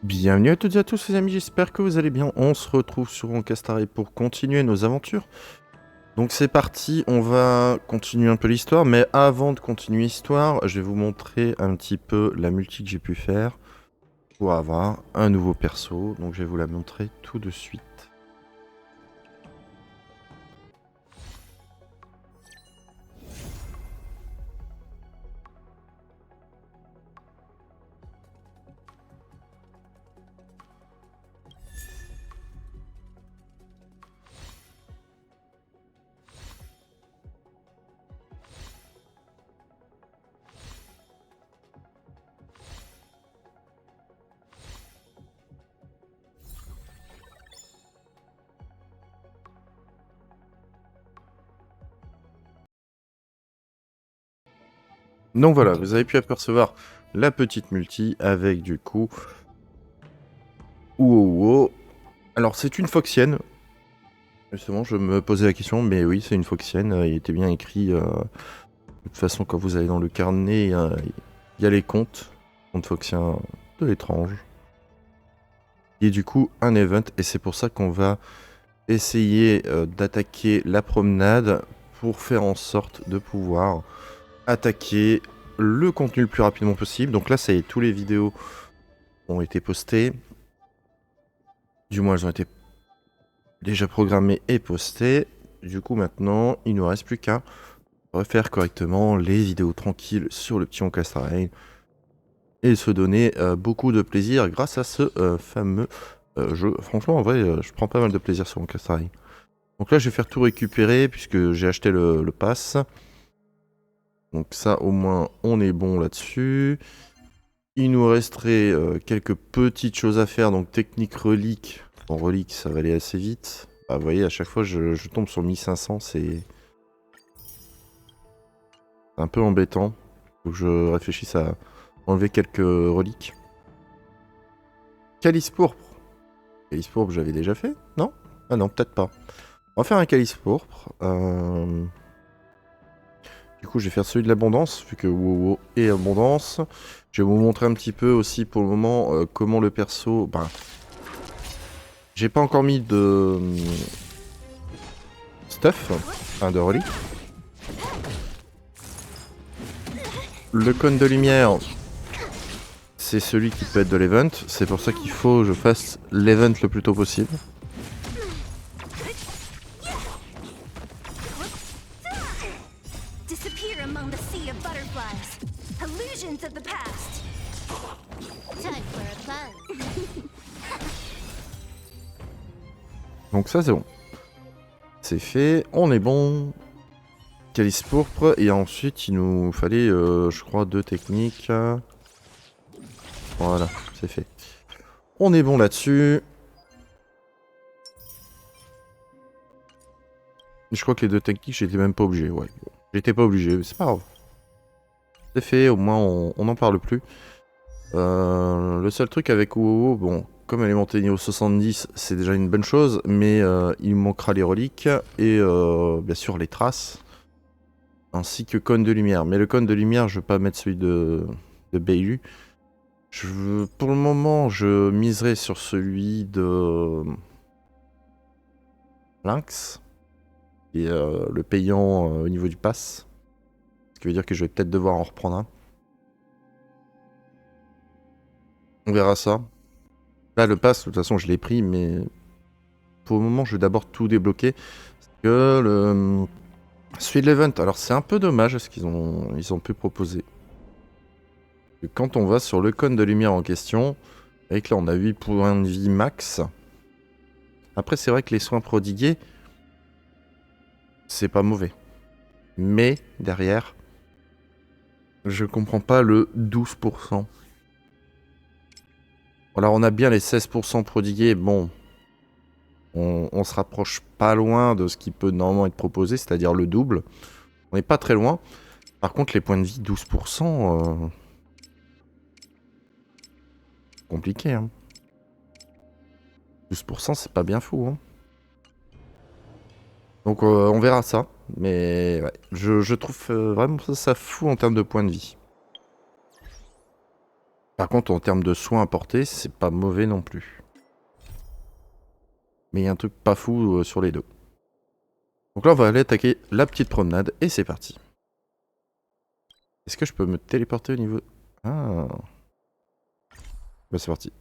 Bienvenue à toutes et à tous les amis, j'espère que vous allez bien. On se retrouve sur Honkai pour continuer nos aventures. Donc c'est parti, on va continuer un peu l'histoire, mais avant de continuer l'histoire, je vais vous montrer un petit peu la multi que j'ai pu faire pour avoir un nouveau perso. Donc je vais vous la montrer tout de suite. Donc voilà, vous avez pu apercevoir la petite multi avec du coup... Ouo. Alors c'est une foxienne. Justement, je me posais la question, mais oui, c'est une foxienne. Il était bien écrit. De toute façon, quand vous allez dans le carnet, il y a les comptes foxiens de l'étrange. Et du coup, un event, et c'est pour ça qu'on va essayer d'attaquer la promenade pour faire en sorte de pouvoir attaquer le contenu le plus rapidement possible. Donc là, ça y est, tous les vidéos ont été postées. Du moins, elles ont été déjà programmées et postées. Du coup, maintenant, il ne nous reste plus qu'à refaire correctement les vidéos tranquilles sur le petit Honkai et se donner beaucoup de plaisir grâce à ce fameux jeu. Franchement, en vrai, je prends pas mal de plaisir sur Honkai. Donc là, je vais faire tout récupérer puisque j'ai acheté le pass. Donc ça, au moins, on est bon là-dessus. Il nous resterait quelques petites choses à faire. Donc technique relique. En relique, ça va aller assez vite. Bah, vous voyez, à chaque fois, je tombe sur 1500. C'est un peu embêtant. Faut que je réfléchisse à enlever quelques reliques. Calice pourpre. Calice pourpre, j'avais déjà fait? Non? Ah non, peut-être pas. On va faire un calice pourpre. Du coup, je vais faire celui de l'abondance, vu que WoW et abondance. Je vais vous montrer un petit peu aussi pour le moment comment le perso... Ben, j'ai pas encore mis de stuff, enfin de relique. Le cône de lumière, c'est celui qui peut être de l'event. C'est pour ça qu'il faut que je fasse l'event le plus tôt possible. Donc ça c'est bon. C'est fait, on est bon. Calice pourpre, et ensuite il nous fallait, je crois, 2 techniques. Voilà, c'est fait. On est bon là-dessus. Je crois que les 2 techniques, j'étais même pas obligé. Ouais, bon. J'étais pas obligé, mais c'est pas grave. C'est fait, au moins on n'en parle plus. Le seul truc avec WoW, bon, comme elle est montée niveau 70, c'est déjà une bonne chose, mais il manquera les reliques et bien sûr les traces, ainsi que cône de lumière. Mais le cône de lumière, je vais pas mettre celui de Bailu. Pour le moment, je miserai sur celui de Lynx, qui est le payant au niveau du pass. Ce qui veut dire que je vais peut-être devoir en reprendre un. On verra ça. Là, le pass, de toute façon, je l'ai pris, mais pour le moment, je vais d'abord tout débloquer. Parce que celui de l'event, alors c'est un peu dommage ce qu'ils ont pu proposer. Quand on va sur le cône de lumière en question, avec là, on a 8 points de vie max. Après, c'est vrai que les soins prodigués, c'est pas mauvais. Mais, derrière, je comprends pas le 12%. Alors, on a bien les 16% prodigués. Bon, on se rapproche pas loin de ce qui peut normalement être proposé, c'est-à-dire le double. On n'est pas très loin. Par contre, les points de vie, 12%, compliqué. Hein. 12%, c'est pas bien fou. Hein. Donc, on verra ça. Mais ouais, je trouve vraiment ça fou en termes de points de vie. Par contre, en termes de soins apportés, c'est pas mauvais non plus. Mais il y a un truc pas fou sur les deux. Donc là, on va aller attaquer la petite promenade et c'est parti. Est-ce que je peux me téléporter au niveau... Ah. Bah c'est parti.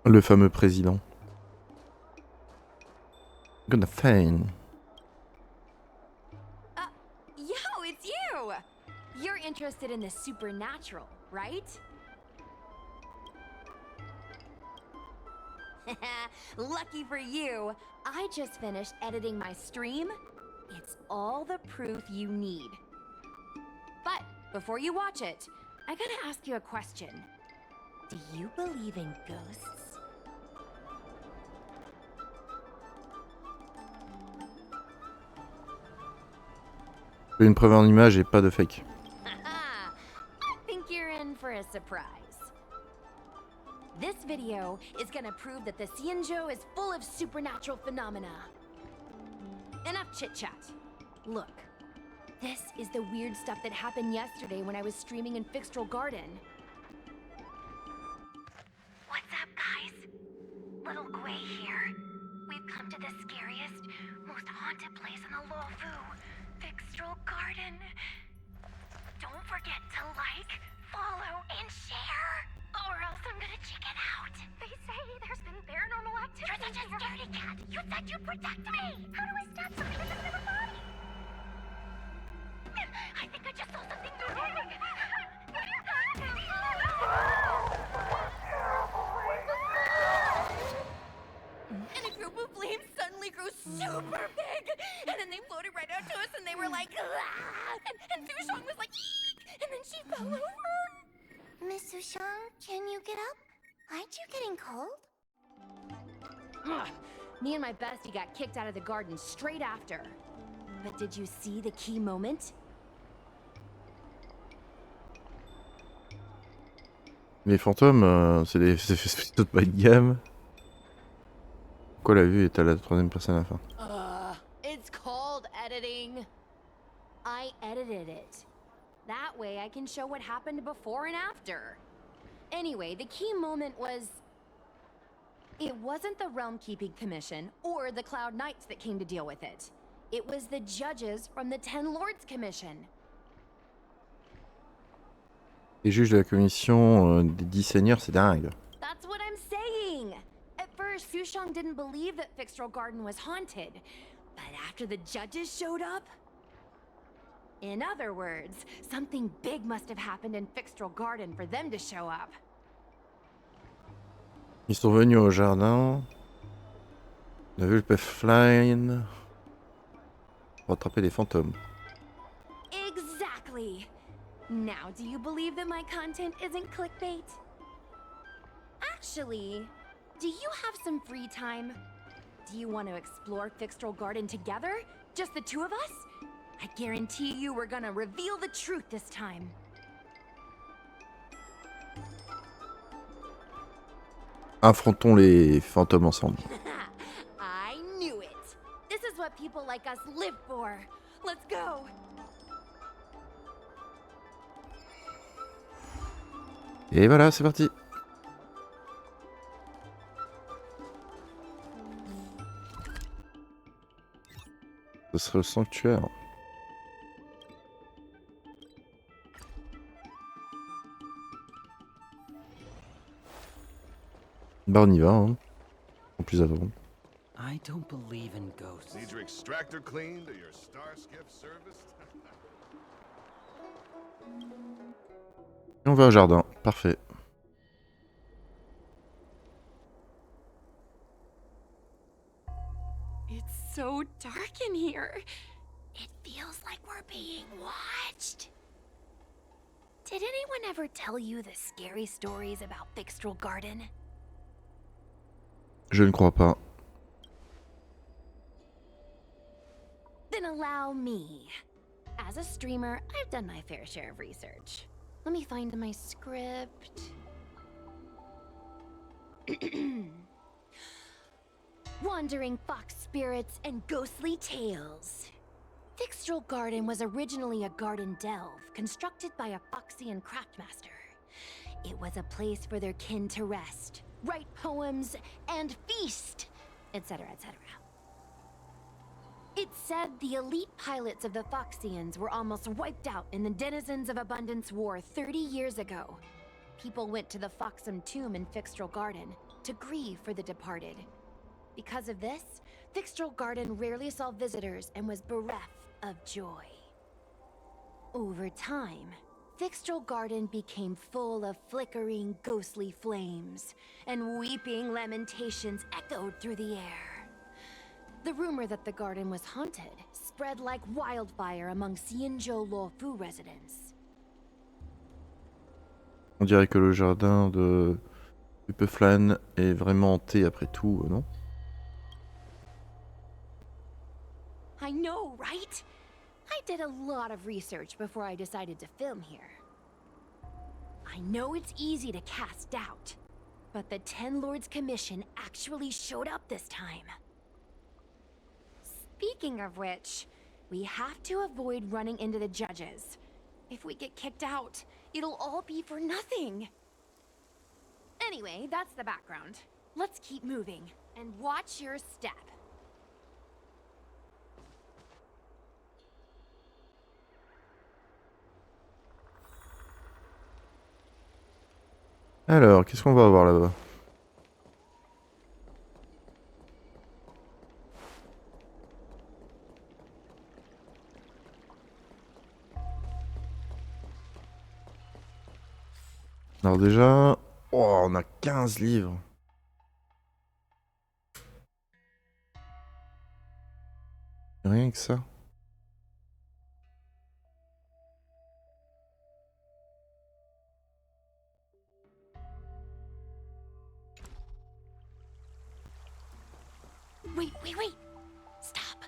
Le fameux président. Gonna fail. Yo, it's you! You're interested in the supernatural, right? Lucky for you, I just finished editing my stream. It's all the proof you need. But before you watch it, I gotta ask you a question. Do you believe in ghosts? Une preuve en image et pas de fake. I think you're in for a surprise. This video is gonna prove that the Xianzhou is full of supernatural phenomena. Enough chit-chat. Look, this is the weird stuff that happened yesterday when I was streaming in Fixtral Garden. What's up, guys? Little Gui here. We've come to the scariest, most haunted place in the Luofu, Fixtral Garden. Don't forget to like, follow, and share, or else I'm gonna chicken out. They say there's been paranormal activity. You're such a scaredy cat. You said you'd protect me. How do I stab somebody that doesn't have a body? I think I just saw something moving. And a group of flames suddenly grew super big, and then they floated right out to us, and they were like, ah! And Sushong was like, eek! And then she fell over. Miss Sushang, can you get up? Aren't you getting cold? Ugh. Me and my bestie got kicked out of the garden straight after. But did you see the key moment? Les fantômes, c'est des espèces de bas de gamme. Pourquoi la vue est à la troisième personne à la fin? It's called editing. I edited it. That way I can show what happened before and after. Anyway, the key moment was... It wasn't the Realm Keeping Commission or the Cloud Knights that came to deal with it. It was the judges from the Ten Lords Commission. Les juges de la commission des 10 seigneurs, c'est dingue. That's what I'm saying! At first, Sushong didn't believe that Fixtral Garden was haunted. But after the judges showed up... In other words, something big must have happened in Fixtral Garden for them to show up. Ils sont venus au jardin. On a vu le Puffline. Pour attraper des fantômes. Exactly! Now, do you believe that my content isn't clickbait? Actually, do you have some free time? Do you want to explore Fixtral Garden together? Just the two of us? I guarantee you we're gonna reveal the truth this time. Affrontons les fantômes ensemble. I knew it! This is what people like us live for. Let's go! Et voilà, c'est parti. Ce serait le sanctuaire. Bah on y va, hein. En plus attendre. I don't believe in ghosts. Need your extractor cleaned or your star skiff serviced? Et on va au jardin, parfait. It's so dark in here. It feels like we're being watched. Did anyone ever tell you the scary stories about Fixtral Garden? Je ne crois pas. Then allow me. As a streamer, I've done my fair share of research. Let me find my script. wandering fox spirits, and ghostly tales. Fixtral Garden was originally a garden delve constructed by a Foxian craftmaster. It was a place for their kin to rest, write poems, and feast, etc., etc. It's said the elite pilots of the Foxians were almost wiped out in the Denizens of Abundance War 30 years ago. People went to the Foxham tomb in Fixtral Garden to grieve for the departed. Because of this, Fixtral Garden rarely saw visitors and was bereft of joy. Over time, Fixtral Garden became full of flickering, ghostly flames, and weeping lamentations echoed through the air. The rumor that the garden was haunted spread like wildfire among Xianzhou Luofu residents. On dirait que le jardin de Upeflan est vraiment hanté après tout, non? I know, right? I did a lot of research before I decided to film here. I know it's easy to cast doubt, but the Ten Lords Commission actually showed up this time. Speaking of which, we have to avoid running into the judges. If we get kicked out, it'll all be for nothing. Anyway, that's the background. Let's keep moving, and watch your step. Alors, qu'est-ce qu'on va avoir là-bas? Alors déjà... Oh, on a 15 livres. Rien que ça. Wait. Stop.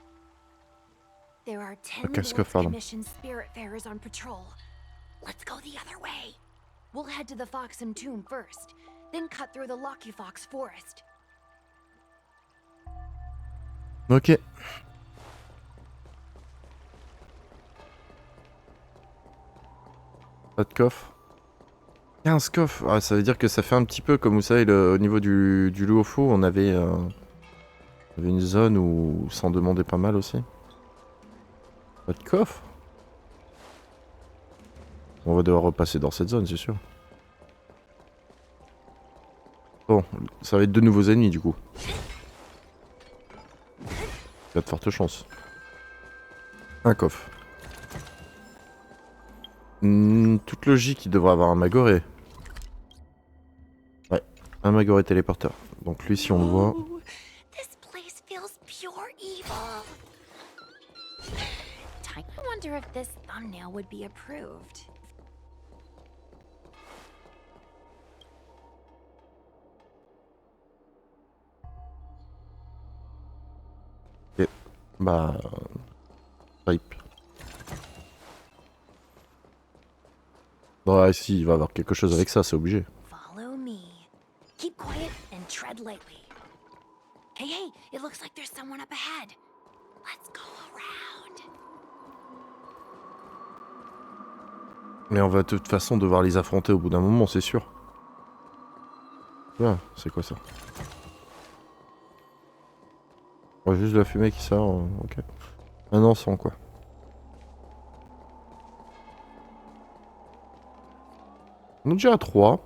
There are 10 Okay, Lords skaffa dem. Commission Spiritfarers on patrol. Let's go the other way. We'll head to the Foxham Tomb first, then cut through the Locky Fox Forest. Ok. Pas de coffre. 15 coffres. Ah, ça veut dire que ça fait un petit peu comme vous savez au niveau du Luofu, on avait une zone où ça en demandait pas mal aussi. Pas de coffre. On va devoir repasser dans cette zone, c'est sûr. Bon, ça va être de nouveaux ennemis du coup. Il y a de fortes chances. Un coffre. Toute logique, il devrait avoir un magoré. Ouais, un magoré téléporteur. Donc lui, si on le voit... Oh, this place feels pure evil. I wonder if this thumbnail would be approved. Ok. Bah... Type. Ouais, si, il va avoir quelque chose avec ça, c'est obligé. Follow me. Keep quiet and tread lightly. Hey, it looks like there's someone up ahead. Let's go around. Mais on va de toute façon devoir les affronter au bout d'un moment, c'est sûr. Ah, c'est quoi ça? Oh, juste de la fumée qui sort, ok. Un encens quoi. On est déjà à 3.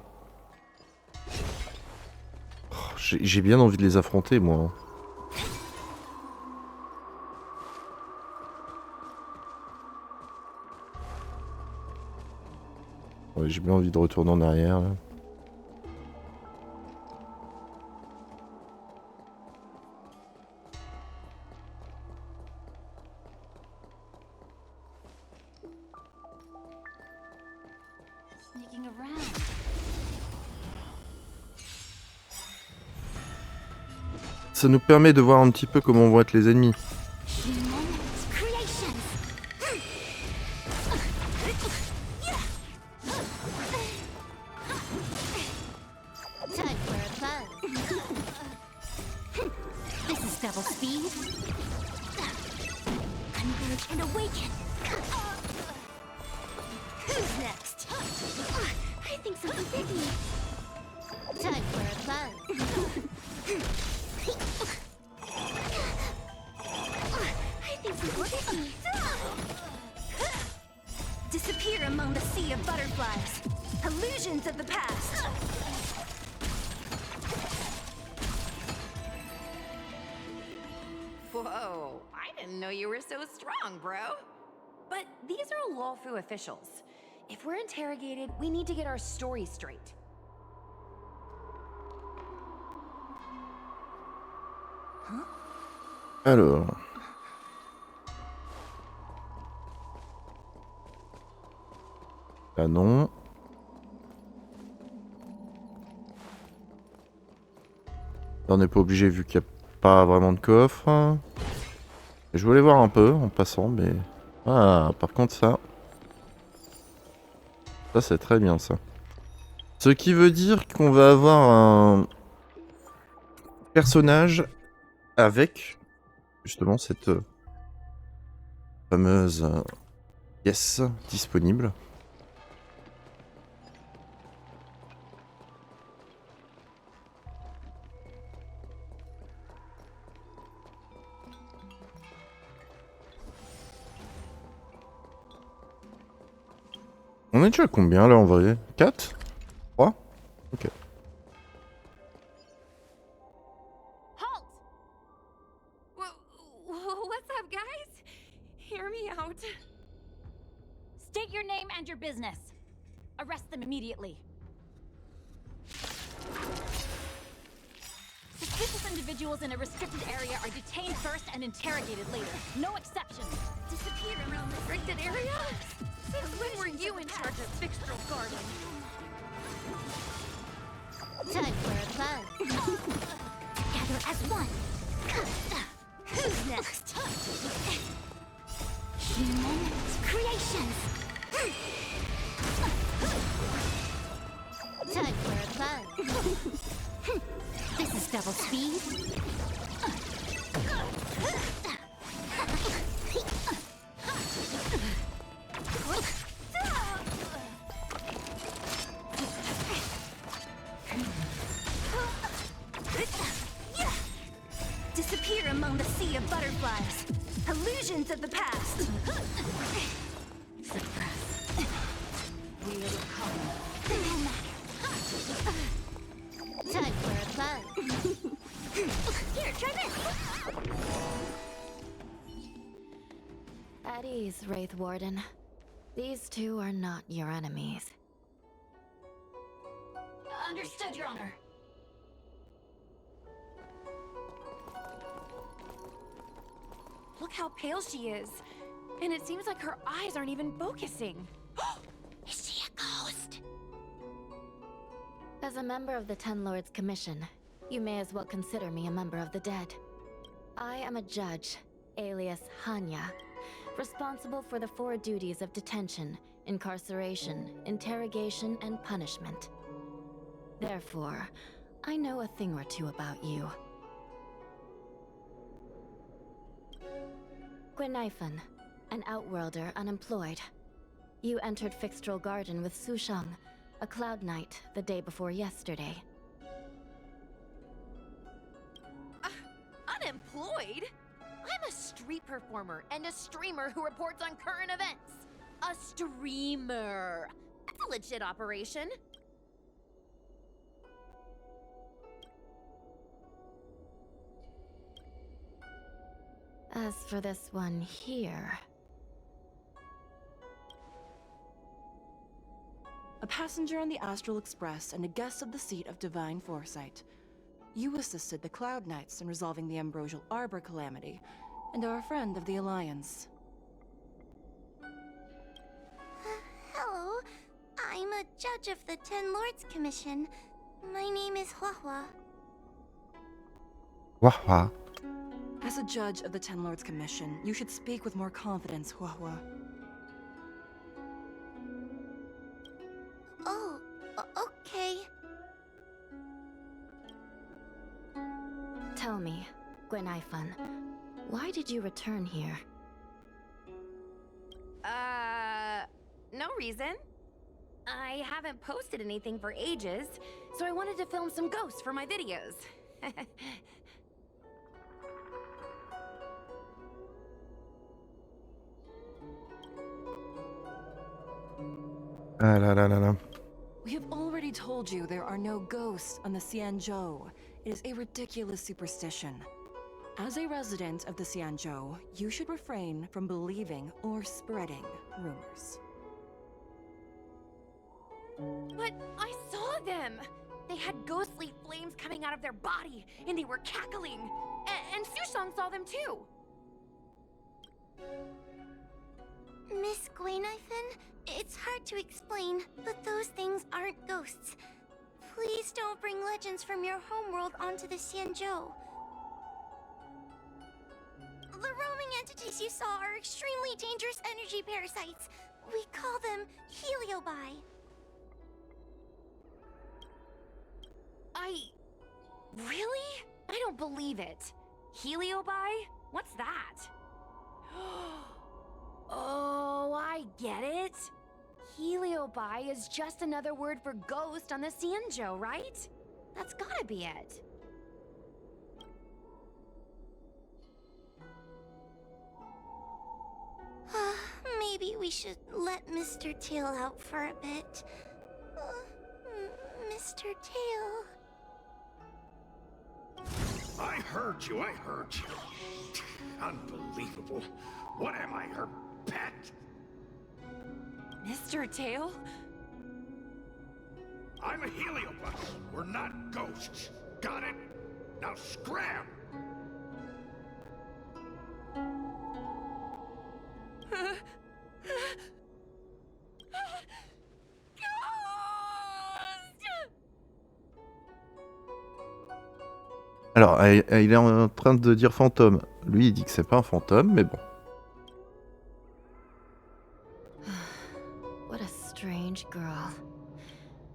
Oh, j'ai bien envie de les affronter moi. Ouais, j'ai bien envie de retourner en arrière là. Sneaking around. Ça nous permet de voir un petit peu comment vont être les ennemis. Creations. Time for a fun. This and awaken. Who's next? I think something bit me. Time for a buzz. I think something bit me. Disappear among the sea of butterflies. Illusions of the past. Whoa, I didn't know you were so strong, bro. But these are Lawfu officials. If we're interrogated, we need to get our story straight. Alors. Ah non. Là, on n'est pas obligé vu qu'il n'y a pas vraiment de coffre. Je voulais voir un peu en passant, mais... Ah, par contre ça... Ça c'est très bien ça. Ce qui veut dire qu'on va avoir un personnage avec justement cette fameuse pièce disponible. On est déjà à combien là en vrai? 4? 3? Ok. Halt! What's up, guys? Hear me out. State your name and your business. Arrest them immediately. Suspicious individuals in a restricted area are detained first and interrogated later. No exceptions. Disappear around the restricted area? Since when were you in charge of Fixtral Garden? Time for a buzz. Together as one. Who's next? Human creations. Time for a buzz. This is double speed. Disappear among the sea of butterflies. Illusions of the past. Suppress. We'll come. No matter. Time for a buzz. Here, try this. At ease, Wraith Warden. These two are not your enemies. Understood, Your Honor. Look how pale she is. And it seems like her eyes aren't even focusing. Is she a ghost? As a member of the Ten Lords Commission, you may as well consider me a member of the dead. I am a judge, alias Hanya, responsible for the 4 duties of detention, incarceration, interrogation, and punishment. Therefore, I know a thing or two about you. Gwenifan, an outworlder unemployed. You entered Fixtral Garden with Sushang, a cloud knight, the day before yesterday. Unemployed? I'm a street performer and a streamer who reports on current events. A streamer. That's a legit operation. As for this one here... A passenger on the Astral Express and a guest of the seat of Divine Foresight. You assisted the Cloud Knights in resolving the Ambrosial Arbor calamity, and are a friend of the Alliance. Hello, I'm a judge of the Ten Lords Commission. My name is Huahua. Waouh. As a judge of the Ten Lords Commission, you should speak with more confidence, Huahua. Oh, okay. Tell me, Gwenifan, why did you return here? No reason. I haven't posted anything for ages, so I wanted to film some ghosts for my videos. Ah là là là là. We have already told you there are no ghosts on the Xianzhou. It is a ridiculous superstition. As a resident of the Xianzhou, you should refrain from believing or spreading rumors. But I saw them! They had ghostly flames coming out of their body, and they were cackling. And Susong saw them too! Miss Gwaynithan, it's hard to explain, but those things aren't ghosts. Please don't bring legends from your homeworld onto the Xianzhou. The roaming entities you saw are extremely dangerous energy parasites. We call them heliobi. Really? I don't believe it. Heliobi? What's that? Oh, I get it. Heliobi is just another word for ghost on the Xianzhou, right? That's gotta be it. Maybe we should let Mr. Tail out for a bit. Mr. Tail. I heard you. Unbelievable. What am I, her pet? Mr. Tail? I'm a heliobus. We're not ghosts. Got it? Now scram! Alors, il est en train de dire fantôme. Lui, il dit que c'est pas un fantôme, mais bon. What a strange girl.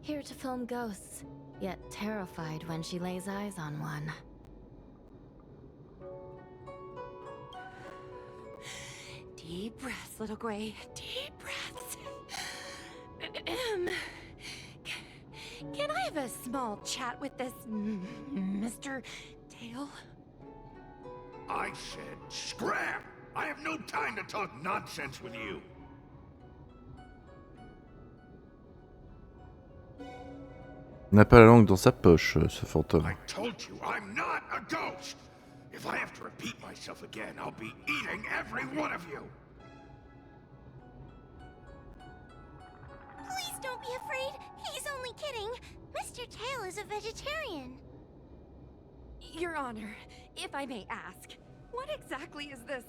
Here to film ghosts, yet terrified when she lays eyes on one. Deep breaths, little Gray. Deep breaths. Can I have a small chat with this Mr. Tail? I said scram! I have no time to talk nonsense with you. Il n'a pas la langue dans sa poche, ce fantôme. I told you I'm not a ghost. If I have to repeat myself again, I'll be eating every one of you. Please don't be afraid. He's only kidding. Mr. Tail is a vegetarian. Your Honor, if I may ask, what exactly is this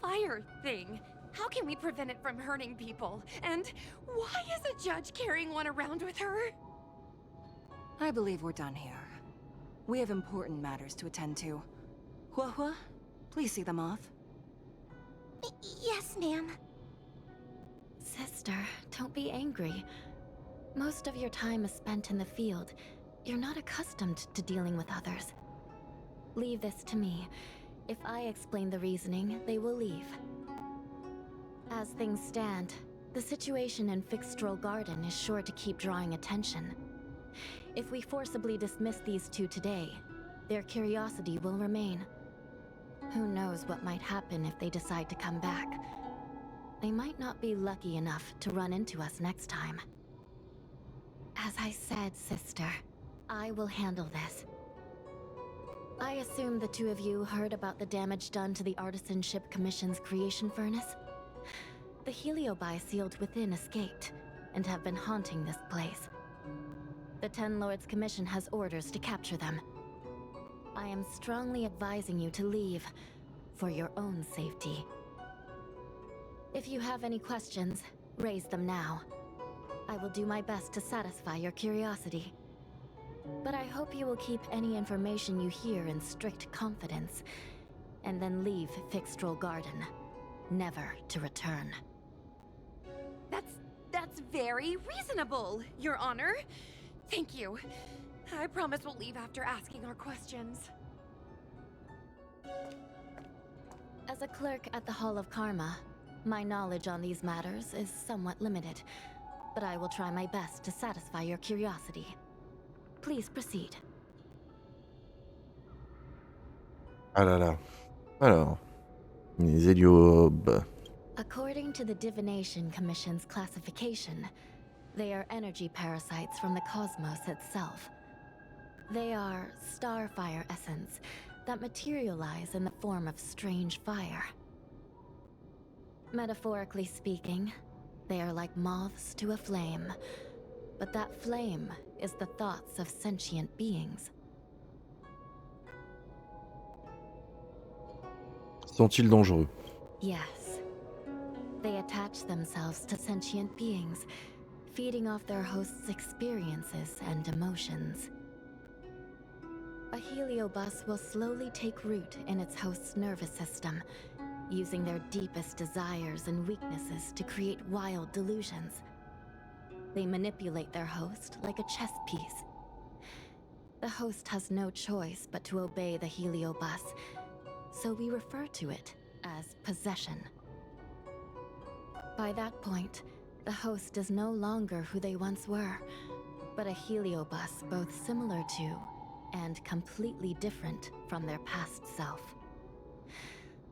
fire thing? How can we prevent it from hurting people? And why is a judge carrying one around with her? I believe we're done here. We have important matters to attend to. Hua, please see them off. Yes, ma'am. Sister, don't be angry. Most of your time is spent in the field. You're not accustomed to dealing with others. Leave this to me. If I explain the reasoning, they will leave. As things stand, the situation in Fixstrol Garden is sure to keep drawing attention. If we forcibly dismiss these two today, their curiosity will remain. Who knows what might happen if they decide to come back. They might not be lucky enough to run into us next time. As I said, sister, I will handle this. I assume the two of you heard about the damage done to the Artisanship Commission's creation furnace? The heliobi sealed within escaped, and have been haunting this place. The Ten Lords Commission has orders to capture them. I am strongly advising you to leave, for your own safety. If you have any questions, raise them now. I will do my best to satisfy your curiosity. But I hope you will keep any information you hear in strict confidence, and then leave Fixstrol Garden, never to return. That's very reasonable, Your Honor. Thank you. I promise we'll leave after asking our questions. As a clerk at the Hall of Karma, My knowledge on these matters is somewhat limited, but I will try my best to satisfy your curiosity. Please proceed. Ah là là. Alors, les héliobes. According to the Divination Commission's classification, they are energy parasites from the cosmos itself. They are starfire essence that materialize in the form of strange fire. Metaphorically speaking, they are like moths to a flame, but that flame is the thoughts of sentient beings. Sont-ils dangereux? Yes. They attach themselves to sentient beings, feeding off their host's experiences and emotions. A heliobus will slowly take root in its host's nervous system, using their deepest desires and weaknesses to create wild delusions. They manipulate their host like a chess piece. The host has no choice but to obey the heliobus, so we refer to it as possession. By that point, the host is no longer who they once were, but a heliobus both similar to and completely different from their past self.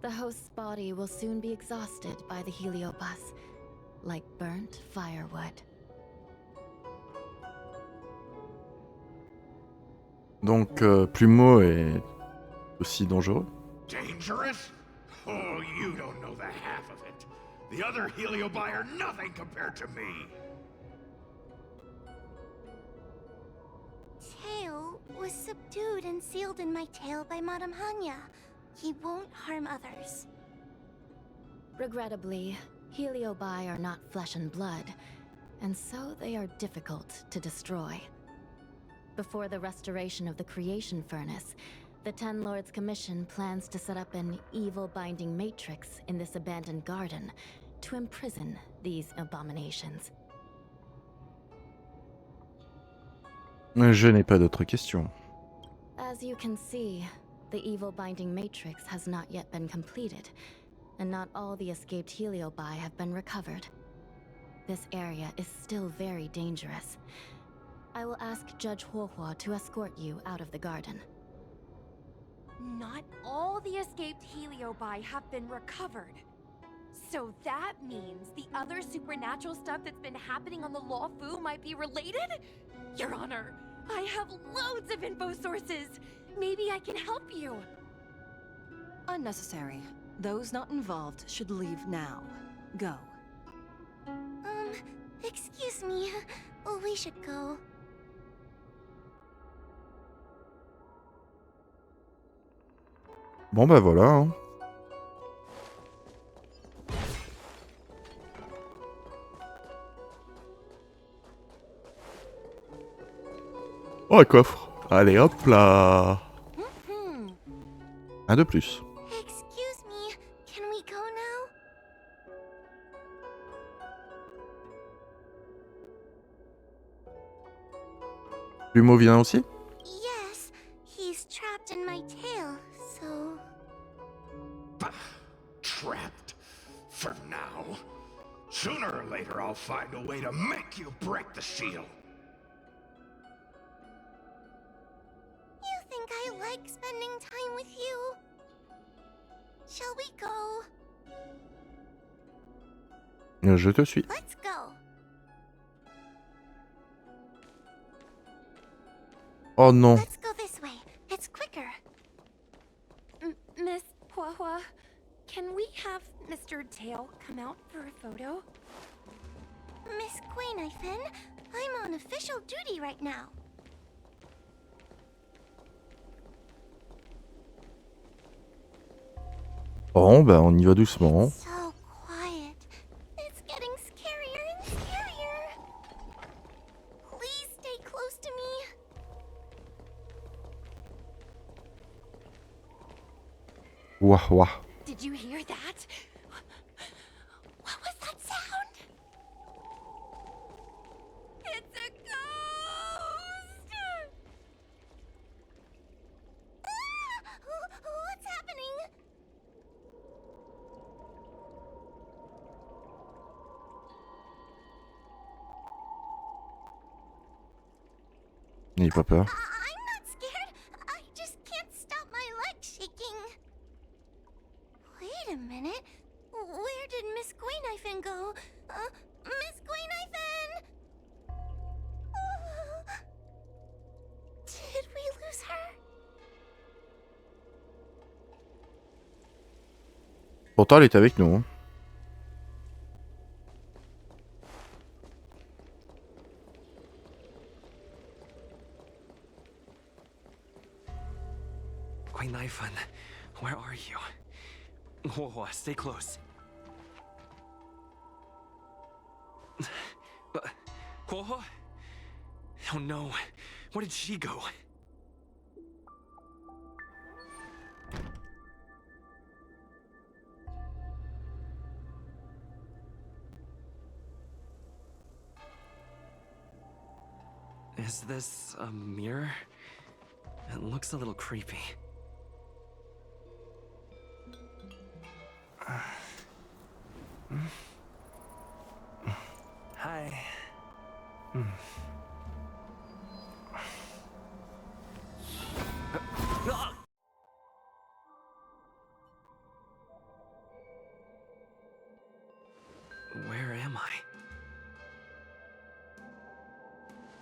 The host's body will soon be exhausted by the heliobus, like burnt firewood. Donc, Plumeau est aussi dangereux? Dangerous? Oh, you don't know the half of it. The other heliobi are nothing compared to me. Tail was subdued and sealed in my tail by Madame Hanya. He won't harm others. Regrettably, heliobi are not flesh and blood, and so they are difficult to destroy. Before the restoration of the creation furnace, the Ten Lords Commission plans to set up an evil binding matrix in this abandoned garden to imprison these abominations. Je n'ai pas d'autres questions. As you can see, the evil binding matrix has not yet been completed, and not all the escaped heliobi have been recovered. This area is still very dangerous. I will ask Judge Huohua to escort you out of the garden. Not all the escaped heliobi have been recovered. So that means the other supernatural stuff that's been happening on the Luofu might be related? Your Honor, I have loads of info sources. Maybe I can help you. Unnecessary. Those not involved should leave now. Go. Excuse me. We should go. Bon bah voilà. Hein. Oh, un coffre. Allez, hop là. Un de plus. Excuse me. Can we go now? Plumeau vient aussi? Yes. He's trapped in my tail, so... Bah, trapped. For now. Sooner or later I'll find a way to make you break the seal. You think I like spending time with you? Shall we go? Je te suis. Let's go. Oh non. Let's go this way. It's quicker. Miss Huohua, can we have Mr. Tail come out for a photo? Miss Queen Fen, I'm on official duty right now. Bon bah on y va doucement. So quiet. It's getting scarier and scarier. Please stay close to me. Ouah ouah. Did you hear that? What was that sound? It's a ghost! What's happening? N'ayez pas peur. I'm not scared. I just can't stop my legs shaking. Wait a minute. Where did Miss Greenknifen go? Miss Greenknifen! Did we lose her? Pourtant, elle est avec nous. Hein. Greenknifen, where are you? Whoa, stay close. Whoa. Oh no, where did she go? Is this a mirror? It looks a little creepy. Hi. Where am I?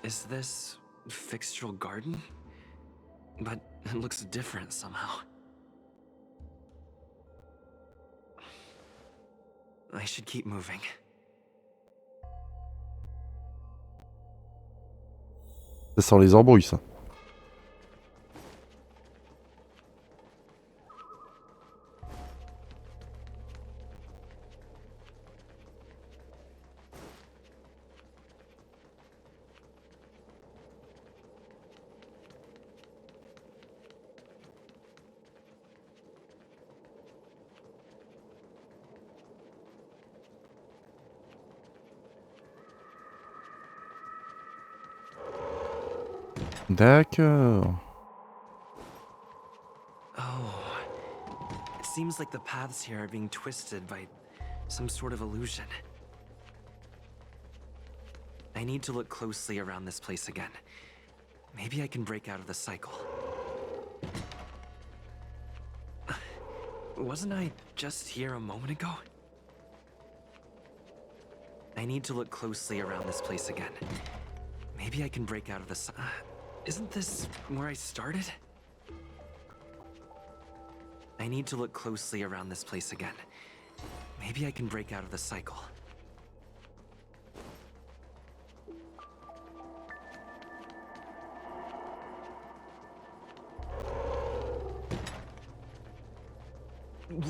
Is this Fixtural Garden? But it looks different somehow. I should keep moving. Ça sent les embrouilles, ça. D'accord. Oh, it seems like the paths here are being twisted by some sort of illusion. I need to look closely around this place again. Maybe I can break out of the cycle. Wasn't I just here a moment ago? I need to look closely around this place again. Maybe I can break out of the isn't this where I started? I need to look closely around this place again. Maybe I can break out of the cycle.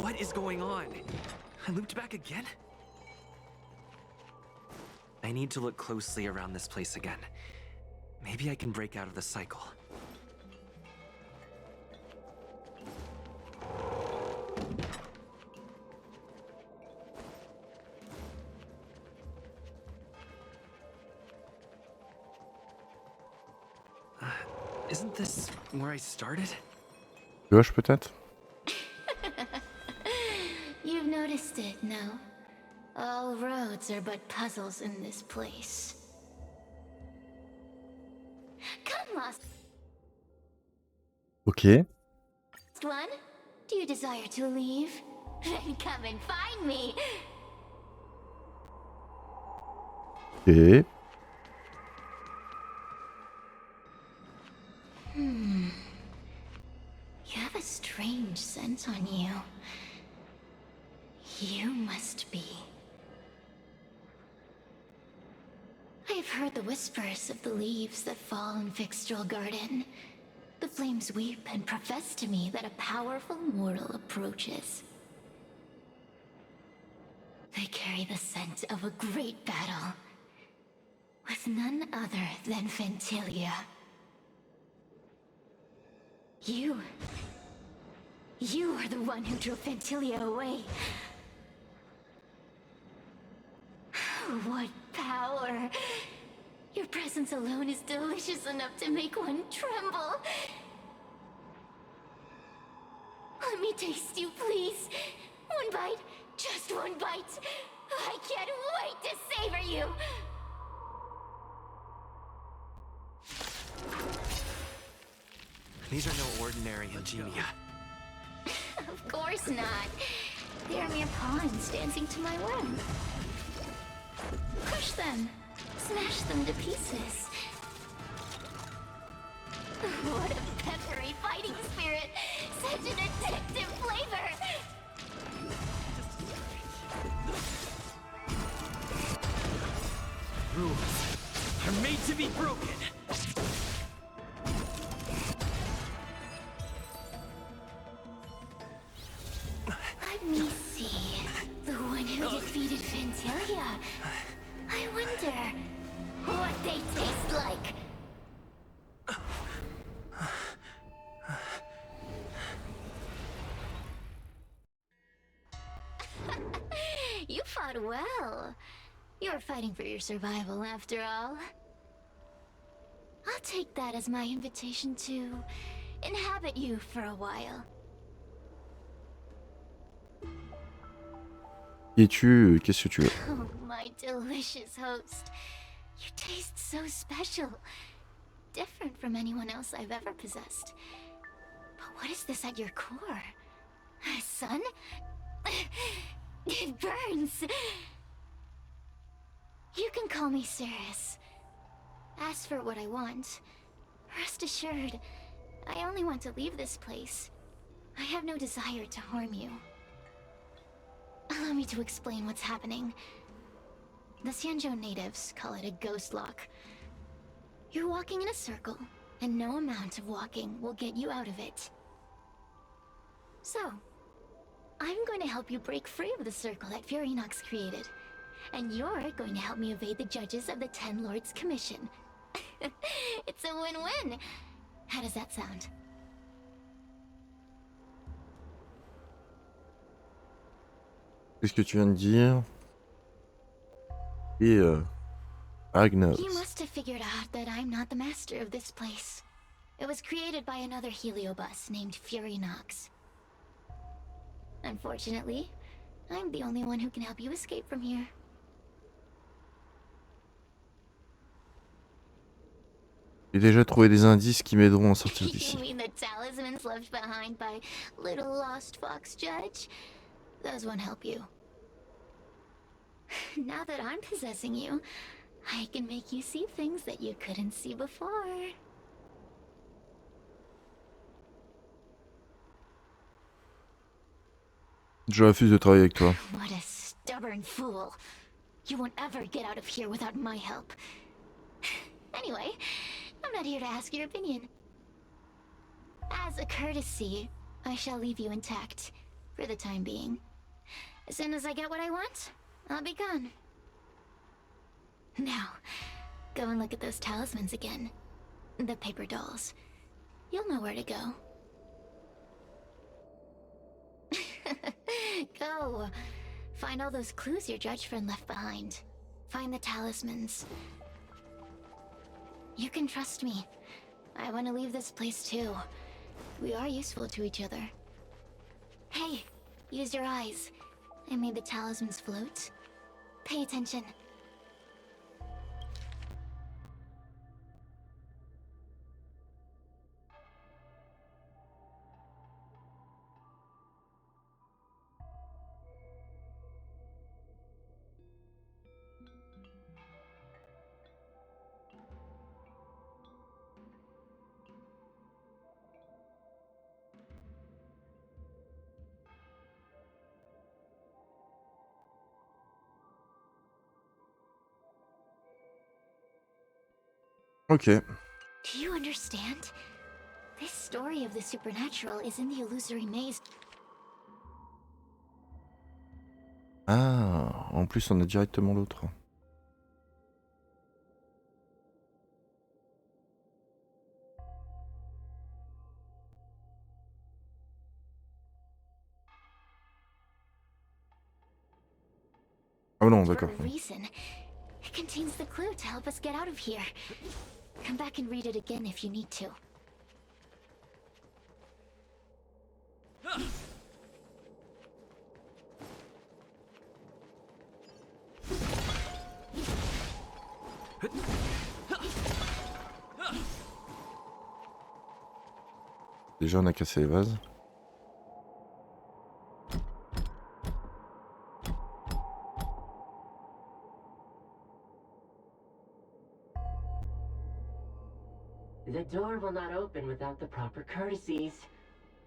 What is going on? I looped back again? I need to look closely around this place again. Maybe I can break out of the cycle. Isn't this where I started? Gauche, peut-être? You've noticed it, no? All roads are but puzzles in this place. Come, last Ok. one. Do you desire to leave? Then come and find me. Ok. You have a strange scent on you. You must be. I have heard the whispers of the leaves that fall in Fixtural Garden. The flames weep and profess to me that a powerful mortal approaches. They carry the scent of a great battle, with none other than Ventilia. You are the one who drove Ventilia away. What power! Your presence alone is delicious enough to make one tremble. Let me taste you, please. One bite, just one bite. I can't wait to savor you. These are no ordinary ingenia. Of course not. They are mere pawns dancing to my whim. Crush them. Smash them to pieces. What a peppery fighting spirit! Such an addictive flavor! Rules are made to be broken. Let me see. The one who defeated Fantasia. I wonder what they taste like. You fought well. You were fighting for your survival after all. I'll take that as my invitation to inhabit you for a while. Qui es-tu? Qu'est-ce que tu veux? Oh, my delicious host. You taste so special. Different from anyone else I've ever possessed. But what is this at your core? Sun? It burns. You can call me Cirrus. Ask for what I want. Rest assured, I only want to leave this place. I have no desire to harm you. Allow me to explain what's happening. The Xianzhou natives call it a ghost lock. You're walking in a circle, and no amount of walking will get you out of it. So, I'm going to help you break free of the circle that Furinox created. And you're going to help me evade the judges of the Ten Lords Commission. It's a win-win. How does that sound? Qu'est-ce que tu viens de dire? Et Agnos. You must have figured out that I'm not the master of this place. It was created by another heliobus named Furinox. Unfortunately, I'm the only one who can help you escape from here. J'ai déjà trouvé des indices qui m'aideront à sortir You d'ici. mean the talismans left behind by little lost fox judge? Those won't help you. Now that I'm possessing you, I can make you see things that you couldn't see before. Je refuse de travailler avec toi. What a stubborn fool. You won't ever get out of here without my help. Anyway, I'm not here to ask your opinion. As a courtesy, I shall leave you intact, for the time being. As soon as I get what I want, I'll be gone. Now, go and look at those talismans again. The paper dolls. You'll know where to go. Go. Find all those clues your judge friend left behind. Find the talismans. You can trust me. I want to leave this place too. We are useful to each other. Hey, use your eyes. I made the talismans float. Pay attention. Ok. Do you understand? This story of the supernatural is in the illusory maze. Ah, en plus on a directement l'autre. Oh non, For d'accord. a reason. It contains the clue to help us get out of here. Come back and read it again if you need to. Déjà, on a cassé les vases. The door will not open without the proper courtesies.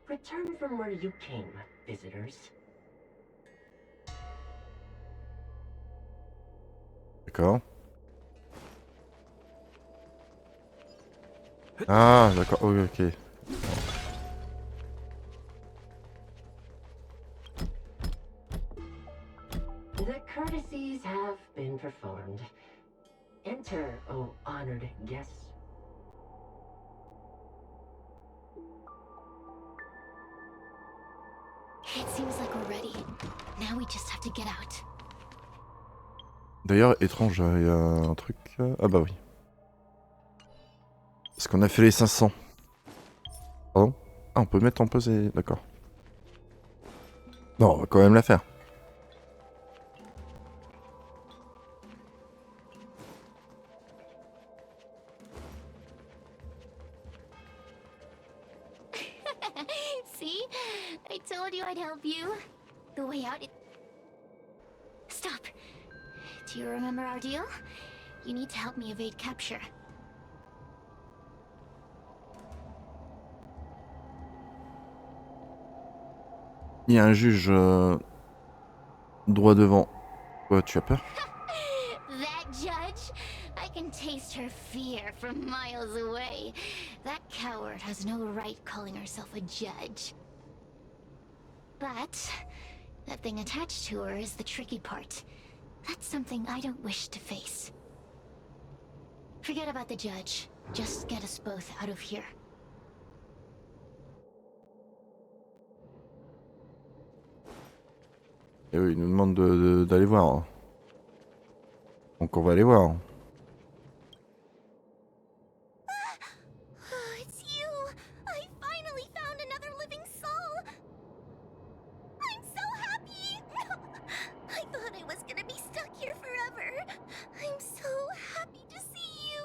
Return from where you came, visitors. D'accord. Ah, d'accord. Oh, ok. The courtesies have been performed. Enter, O honored guests. It seems like we're ready. Now we just have to get out. D'ailleurs, étrange, il y a un truc... Ah bah oui. Parce qu'on a fait les 500. Pardon? Ah, on peut mettre en pause et... D'accord. Non, on va quand même la faire. See? I told you I'd help you. The way out Stop. Do you remember our deal? You need to help me evade capture. Il y a un juge droit devant. Ouais, tu as peur? That judge? I can taste her fear from miles away. That coward has no right calling herself a judge. But that thing attached to her is the tricky part. That's something I don't wish to face. Forget about the judge. Just get us both out of here. Et oui, il nous demande d'aller voir. Hein. Donc on va aller voir. It's you! I finally found another living soul! I'm so happy! I thought I was gonna be stuck here forever. I'm so happy to see you.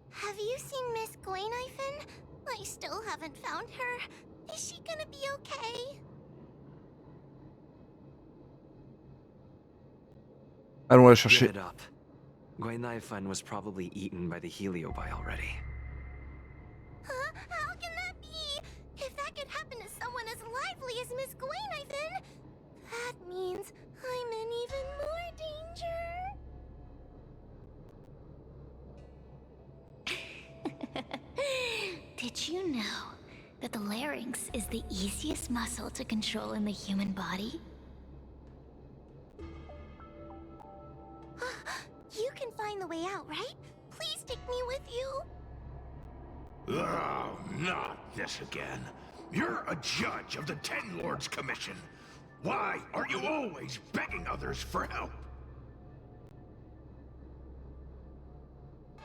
Have you seen Miss Gwaynifin? I still haven't found her. Is she gonna be okay? Allons la Give chercher. it up. Gwaynifin was probably eaten by the heliobi already. Huh? How can that be? If that could happen to someone as lively as Miss Gwaynifin, that means I'm in even more danger. Did you know that the larynx is the easiest muscle to control in the human body? You can find the way out, right? Please take me with you. Oh, not this again. You're a judge of the Ten Lords Commission. Why are you always begging others for help?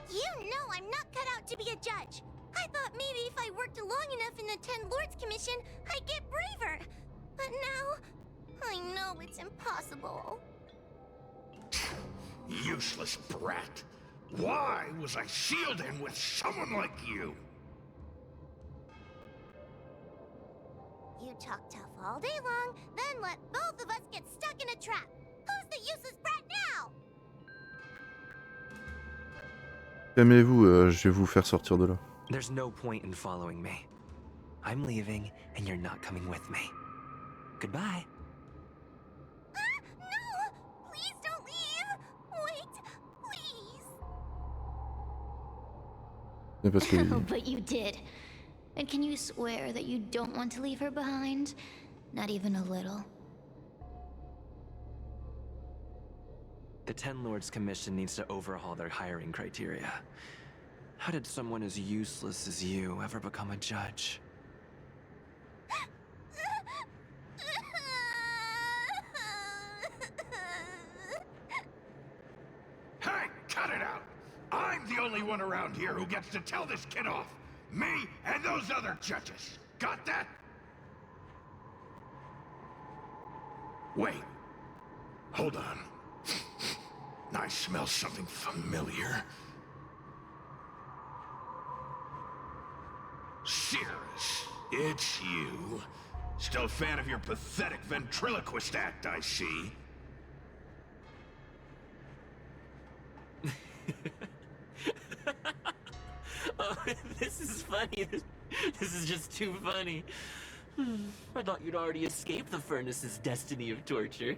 You know I'm not cut out to be a judge. I thought maybe if I worked long enough in the Ten Lords Commission, I'd get braver. But now, I know it's impossible. Useless brat. Why was I sealed in with someone like you? You talk tough all day long, then let both of us get stuck in a trap. Who's the useless brat now? Calmez-vous, je vais vous faire sortir de là. There's no point in following me. I'm leaving, and you're not coming with me. Goodbye. No! Please don't leave! Wait, please! C'est parce que... Oh, but you did. And can you swear that you don't want to leave her behind? Not even a little. The Ten Lords Commission needs to overhaul their hiring criteria. How did someone as useless as you ever become a judge? Hey, cut it out! I'm the only one around here who gets to tell this kid off. Me and those other judges. Got that? Wait. Hold on. I smell something familiar. Cirrus, it's you. Still a fan of your pathetic ventriloquist act, I see. Oh, this is funny. This is just too funny. I thought you'd already escaped the furnace's destiny of torture.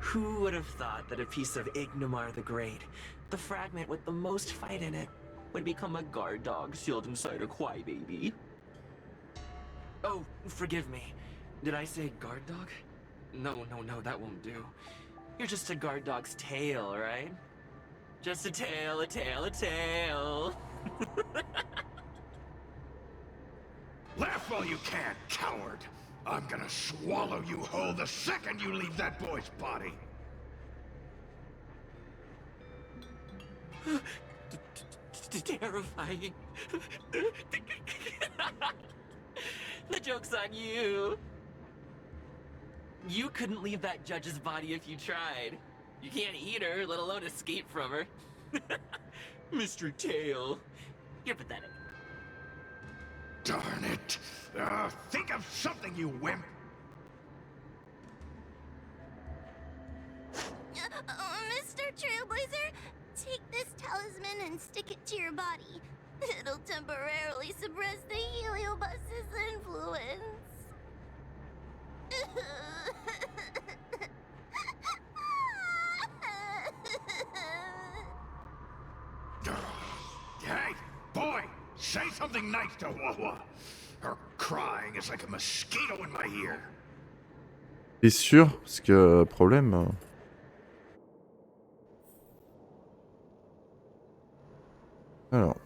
Who would have thought that a piece of Ignomar the Great, the fragment with the most fight in it, would become a guard dog sealed inside a crybaby? Oh, forgive me. Did I say guard dog? No, that won't do. You're just a guard dog's tail, right? Just a tail, a tail, a tail. Laugh all you can, coward. I'm gonna swallow you whole the second you leave that boy's body. Terrifying. The joke's on you. You couldn't leave that judge's body if you tried. You can't eat her, let alone escape from her. Mr. Tail, you're pathetic. Darn it. Think of something, you wimp. Mr. Trailblazer, take this talisman and stick it to your body. It'll temporarily suppress the heliobus's influence. Hey, boy, say something nice to Wawa. Her crying is like a mosquito in my ear. T'es sûr? Parce que problème. Alors.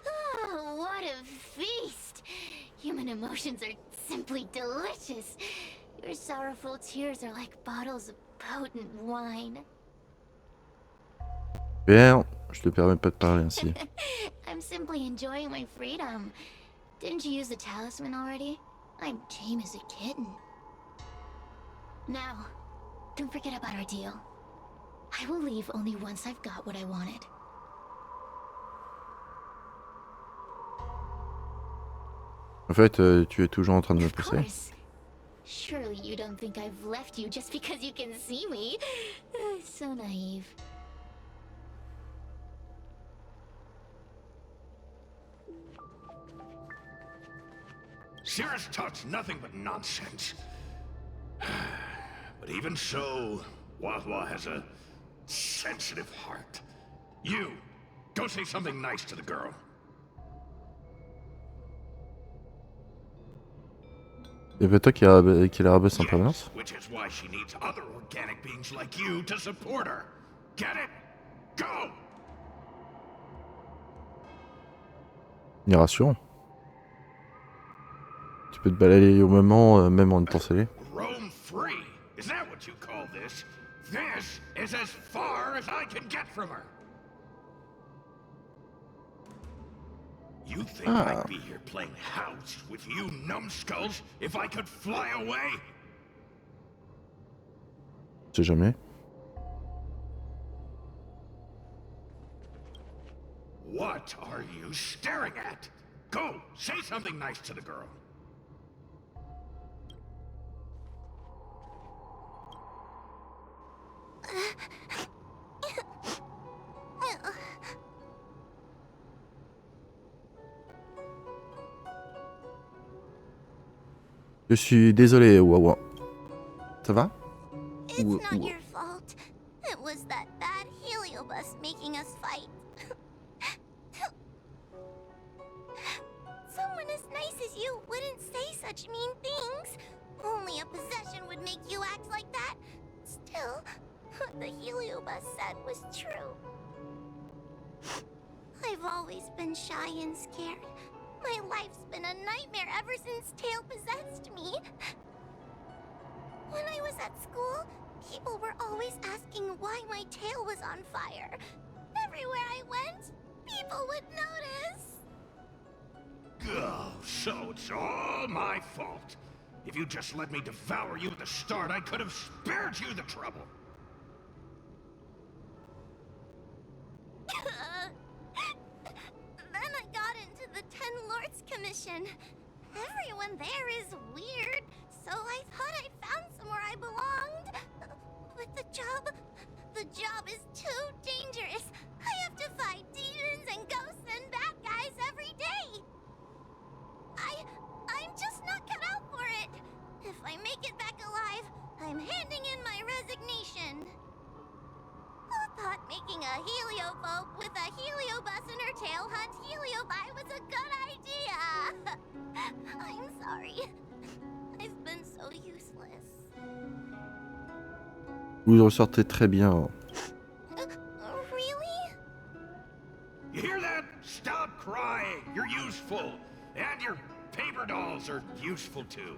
Oh, what a feast! Human emotions are simply delicious. Your sorrowful tears are like bottles of potent wine. Père, je te permets pas de parler ainsi. I'm simply enjoying my freedom. Didn't you use the talisman already? I'm tame as a kitten. Now, don't forget about our deal. I will leave only once I've got what I wanted. En fait, tu es toujours en train de me Of pousser. course. Surely you don't think I've left you just because you can see me. So naive. Cirrus talks nothing but nonsense. But even so, Wawa has a sensitive heart. You, go say something nice to the girl. Et pas toi qui la rabaisse en permanence? Which is why she needs other organic beings like you to support her. Get it? Go! Il est rassurant. Tu peux te balader au moment, même en étant scellé. Roam free? Is that what you call this? This is as far as I can get from her. You think I'd be here playing house with you numbskulls if I could fly away? Je sais jamais. What are you staring at? Go, say something nice to the girl. Je suis désolé, Wawa. Ça va? It's not your fault. It was that bad heliobus making us fight. Someone as nice as you wouldn't say such mean things. Only a possession would make you act like that. Still, what the heliobus said was true. I've always been shy and scared. My life's been a nightmare ever since Tail possessed me. When I was at school, people were always asking why my tail was on fire. Everywhere I went, people would notice. Oh, so it's all my fault. If you just let me devour you at the start, I could have spared you the trouble. mission. Everyone there is weird, so I thought I'd found somewhere I belonged. But the job is too dangerous. I have to fight demons and ghosts and bad guys every day. I'm just not cut out for it. If I make it back alive, I'm handing in my resignation. Who thought making a heliophobe with a heliobus in her tail hunt heliobi was a good idea? I'm sorry. I've been so useless. Vous en sortez très bien. Really? You hear that? Stop crying. You're useful. And your paper dolls are useful too.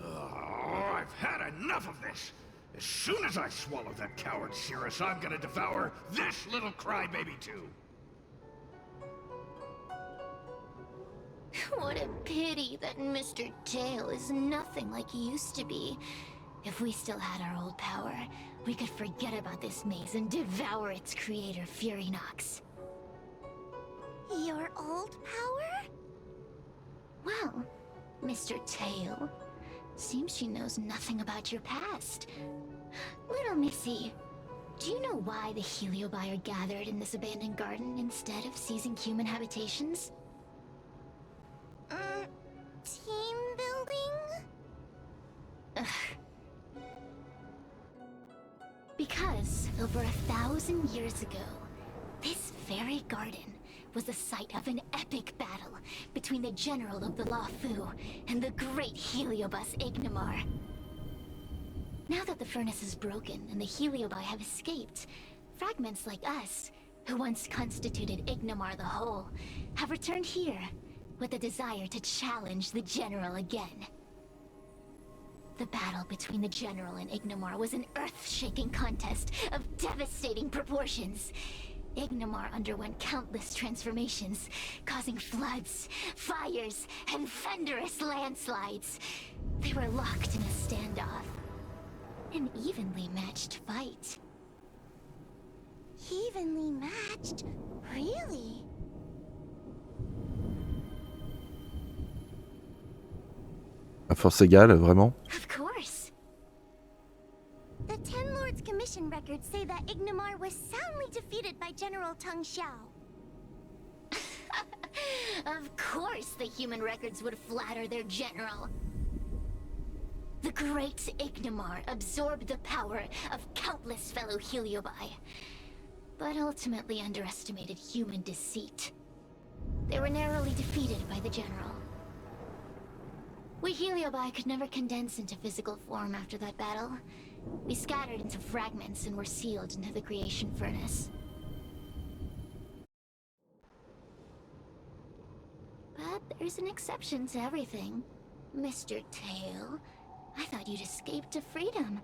Oh, I've had enough of this. As soon as I swallow that coward Cirrus, I'm gonna devour this little crybaby too. What a pity that Mr. Tail is nothing like he used to be. If we still had our old power, we could forget about this maze and devour its creator, Furynox. Your old power? Well, Mr. Tail, seems she knows nothing about your past. Little Missy, do you know why the heliobi are gathered in this abandoned garden instead of seizing human habitations? Team building? Because over 1,000 years ago, this very garden was the site of an epic battle between the general of the Luofu and the great heliobus Ignimar. Now that the furnace is broken and the heliobi have escaped, fragments like us, who once constituted Ignimar the whole, have returned here with a desire to challenge the general again. The battle between the general and Ignimar was an earth-shaking contest of devastating proportions. Ignimar underwent countless transformations, causing floods, fires, and thunderous landslides. They were locked in a standoff. An evenly matched fight. Evenly matched? Really? À force égale, vraiment. Of course. The Ten Lords Commission records say that Ignimar was soundly defeated by General Teng Xiao. Of course the human records would flatter their general. The great Ignimar absorbed the power of countless fellow heliobi, but ultimately underestimated human deceit. They were narrowly defeated by the general. We heliobi could never condense into physical form after that battle. We scattered into fragments and were sealed into the creation furnace. But there's an exception to everything. Mr. Tail, I thought you'd escaped to freedom.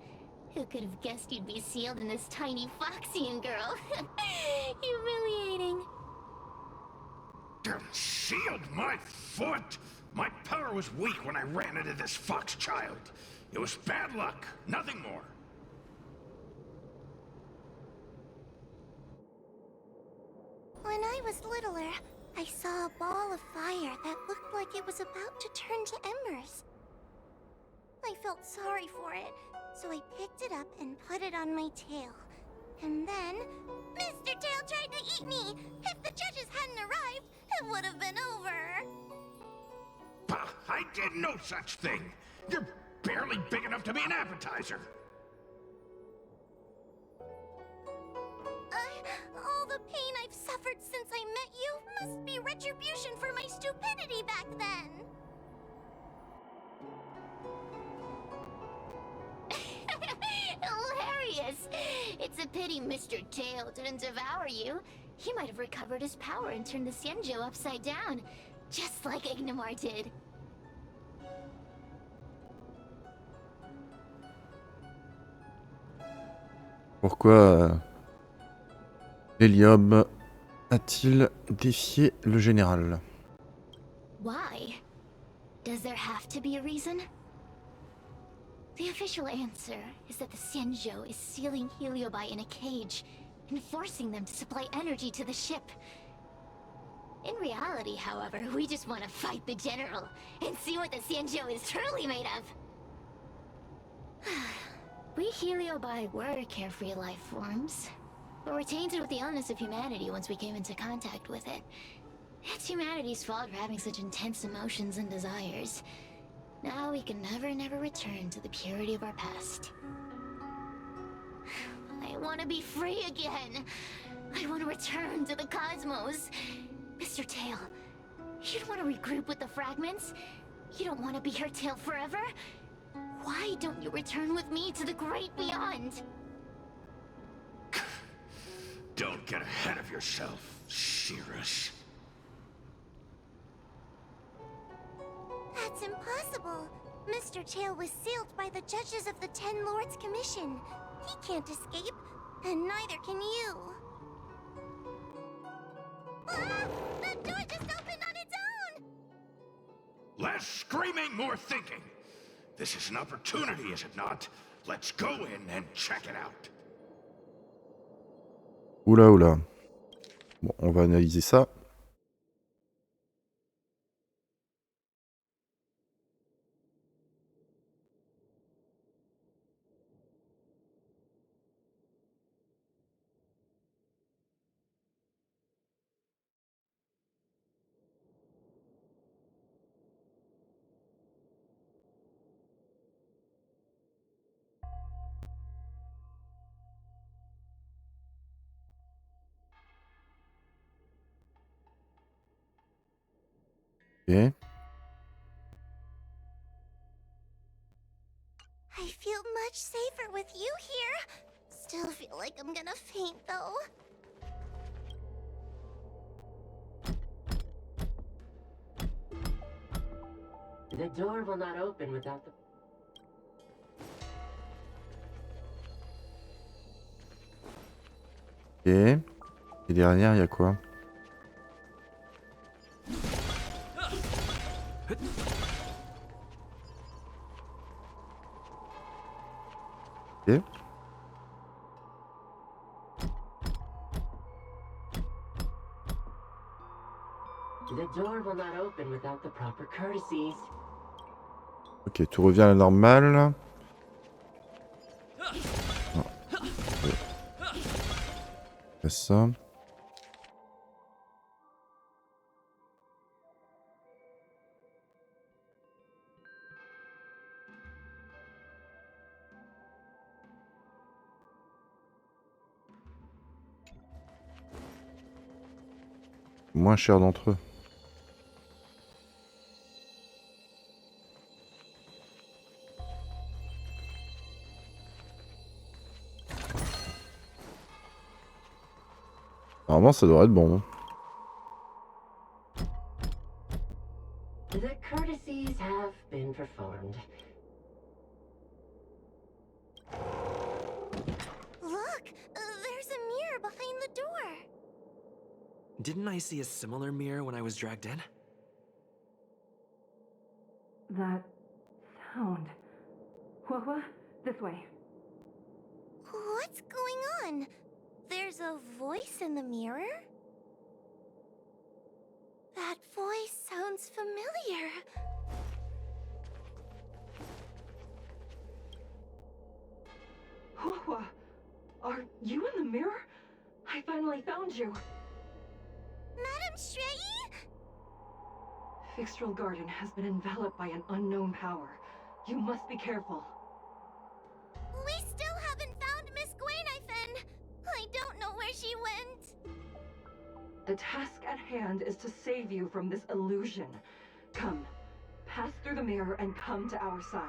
Who could have guessed you'd be sealed in this tiny Foxian girl? Humiliating. Sealed my foot! My power was weak when I ran into this fox child. It was bad luck, nothing more. When I was littler, I saw a ball of fire that looked like it was about to turn to embers. I felt sorry for it, so I picked it up and put it on my tail. And then, Mr. Tail tried to eat me! If the judges hadn't arrived, it would have been over! Bah, I did no such thing. You're barely big enough to be an appetizer. All the pain I've suffered since I met you must be retribution for my stupidity back then! Hilarious! It's a pity Mr. Tail didn't devour you. He might have recovered his power and turned the Xianzhou upside down, just like Ignimar did. Pourquoi l'Héliobe a-t-il défié le général? Why? Does there have to be a reason? The official answer is that the Xianzhou is sealing heliobi in a cage and forcing them to supply energy to the ship. In reality, however, we just want to fight the general and see what the Xianzhou is truly made of. We Heliobi were carefree life forms, but were tainted with the illness of humanity once we came into contact with it. It's humanity's fault for having such intense emotions and desires. Now we can never return to the purity of our past. I want to be free again. I want to return to the cosmos. Mr. Tail, you don't want to regroup with the fragments? You don't want to be here, Tail, forever? Why don't you return with me to the great beyond? Don't get ahead of yourself, Cirrus. That's impossible. Mr. Tail was sealed by the judges of the Ten Lords Commission. He can't escape, and neither can you. Ah! The door just opened on its own! Less screaming, more thinking. This is an opportunity, is it not? Let's go in and check it out. Oula oula. Bon, on va analyser ça. Ok. I feel much safer with you here. Still feel like I'm gonna faint, though. The door will not open without the... Ok. Et derrière, il y a quoi? Ok. The door will not open without the proper courtesies. Ok, tout revient à la normale. Non. Fais ça. Moins cher d'entre eux. Normalement, ça devrait être bon. The courtesies have been performed. Look! There's a mirror behind the door. Didn't I see a similar mirror when I was dragged in? That sound. What? This way. What's going on? There's a voice in the mirror? That voice sounds familiar. Hua, are you in the mirror? I finally found you. Madam Shrei? Fixtral Garden has been enveloped by an unknown power. You must be careful. We still haven't found Miss Gwainifin. I don't know where she went. The task at hand is to save you from this illusion. Come, pass through the mirror and come to our side.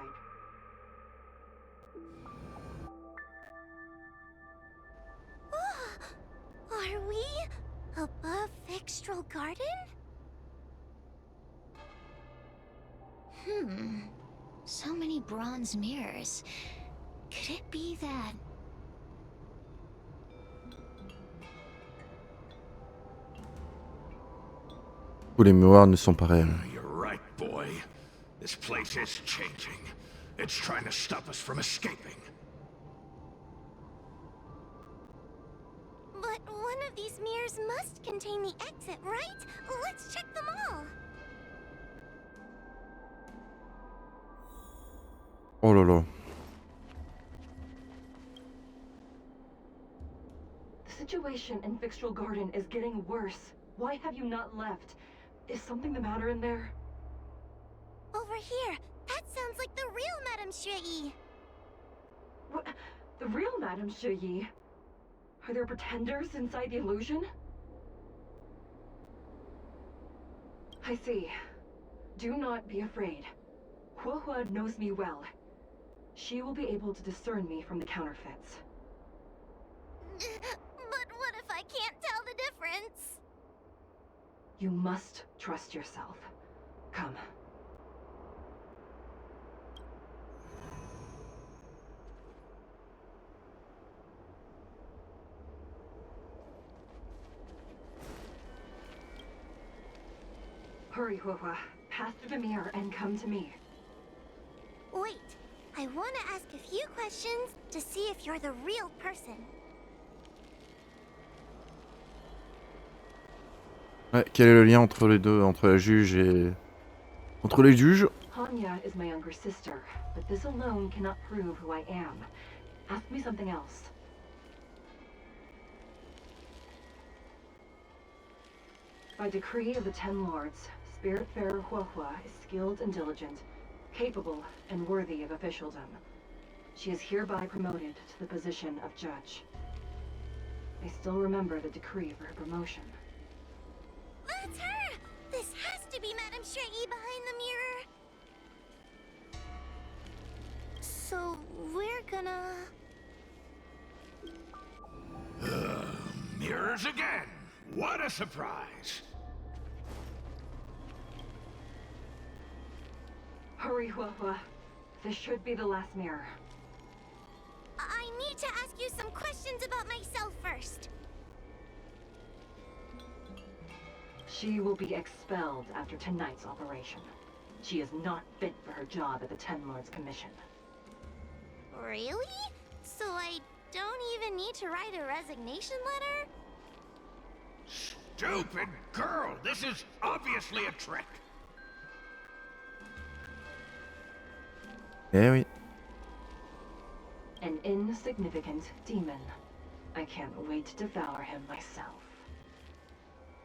Are we above Fixtral Garden? So many bronze mirrors. Could it be that... Tous les mémoires ne sont pas réels. You're right, boy. This place is changing. It's trying to stop us from escaping. But one of these mirrors must contain the exit, right? Let's check them all. Oh là là. The situation in Fixtral Garden is getting worse. Why have you not left? Is something the matter in there? Over here. That sounds like the real Madame Shui. What? The real Madame Shui? Are there pretenders inside the illusion? I see. Do not be afraid. Huohua knows me well. She will be able to discern me from the counterfeits. But what if I can't tell the difference? You must trust yourself. Come. Hurry, Huohua. Pass through the mirror and come to me. Wait, I want to ask a few questions to see if you're the real person. Ouais, quel est le lien entre les deux, entre la juge et... entre les juges? Hanya is my younger sister, but this alone cannot prove who I am. Ask me something else. By decree of the Ten Lords, Spiritfarer Huohua is skilled and diligent, capable and worthy of officialdom. She is hereby promoted to the position of judge. I still remember the decree for her promotion. That's her! This has to be Madame Shui behind the mirror. So, we're gonna... Mirrors again! What a surprise! Hurry, Huohua. This should be the last mirror. I need to ask you some questions about myself first. She will be expelled after tonight's operation. She is not fit for her job at the Ten Lords Commission. Really? So I don't even need to write a resignation letter? Stupid girl! This is obviously a trick! Eh oui. An insignificant demon. I can't wait to devour him myself.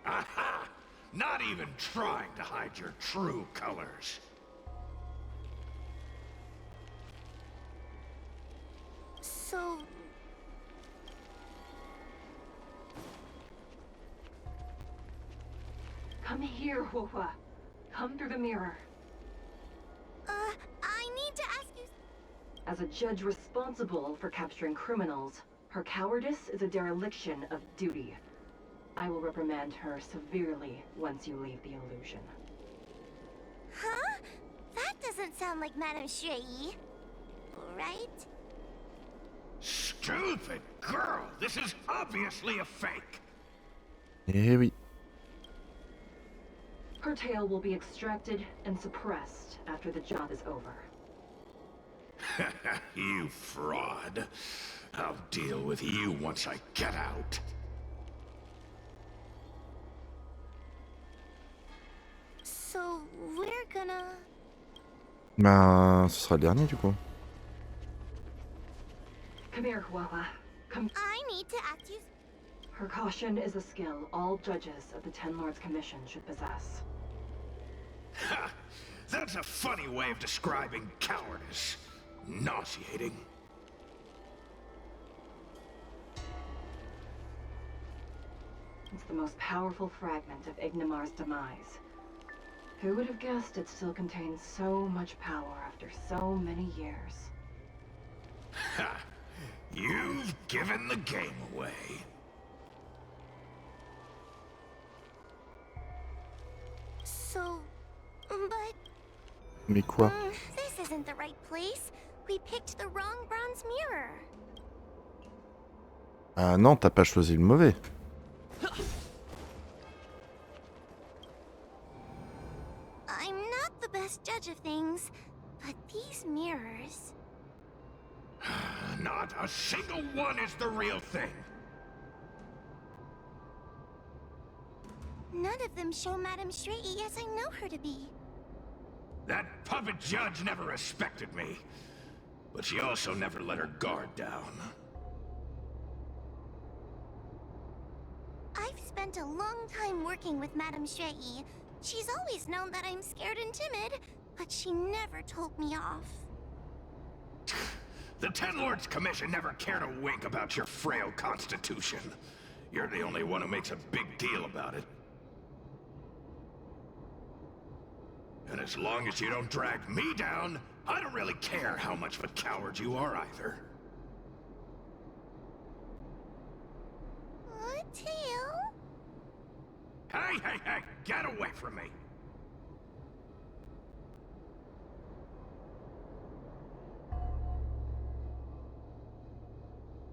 Aha! Not even trying to hide your true colors. So... Come here, Huohua. Come through the mirror. I need to ask you... As a judge responsible for capturing criminals, her cowardice is a dereliction of duty. I will reprimand her severely once you leave the illusion. Huh? That doesn't sound like Madame Shui. Right? Stupid girl! This is obviously a fake! Eh oui. Her tail will be extracted and suppressed after the job is over. You fraud. I'll deal with you once I get out. So, we're gonna... Ben, ce sera le dernier du coup. Come here, Huohua. Come. I need to ask you... Her caution is a skill all judges of the Ten Lords Commission should possess. Ha! That's a funny way of describing cowardice. Nauseating. It's the most powerful fragment of Ignimar's demise. Who would have guessed it still contains so much power after so many years? Ha! You've given the game away. So... But... Mais quoi? This isn't the right place. We picked the wrong bronze mirror. Ah non, t'as pas choisi le mauvais. I'm not the best judge of things, but these mirrors... Not a single one is the real thing. None of them show Madame Straighty as I know her to be. That puppet judge never respected me. But she also never let her guard down. I've spent a long time working with Madame Straighty. She's always known that I'm scared and timid, but she never told me off. The Ten Lords Commission never cared a wink about your frail constitution. You're the only one who makes a big deal about it. And as long as you don't drag me down, I don't really care how much of a coward you are either. Tail? Hey, get away from me!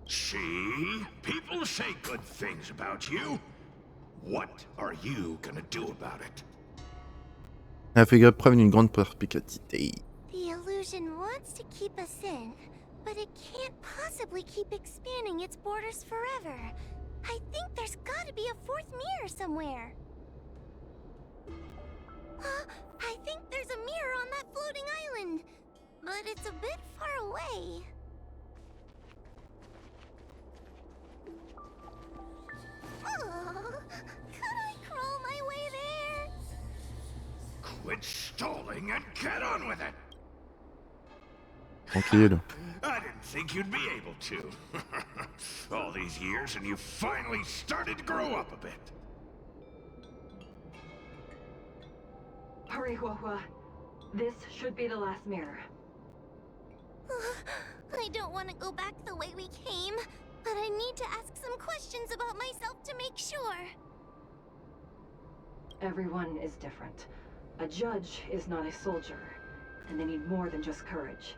See? People say good things about you. What are you gonna do about it? Elle a fait preuve d'une grande perspicacité. The illusion wants to keep us in, but it can't possibly keep expanding its borders forever. I think there's gotta be a fourth mirror somewhere. I think there's a mirror on that floating island, but it's a bit far away. Oh, could I crawl my way there? Quit stalling and get on with it! Tranquille. I didn't think you'd be able to. All these years and you finally started to grow up a bit. Hurry, Huahua. This should be the last mirror. I don't want to go back the way we came, but I need to ask some questions about myself to make sure. Everyone is different. A judge is not a soldier, and they need more than just courage.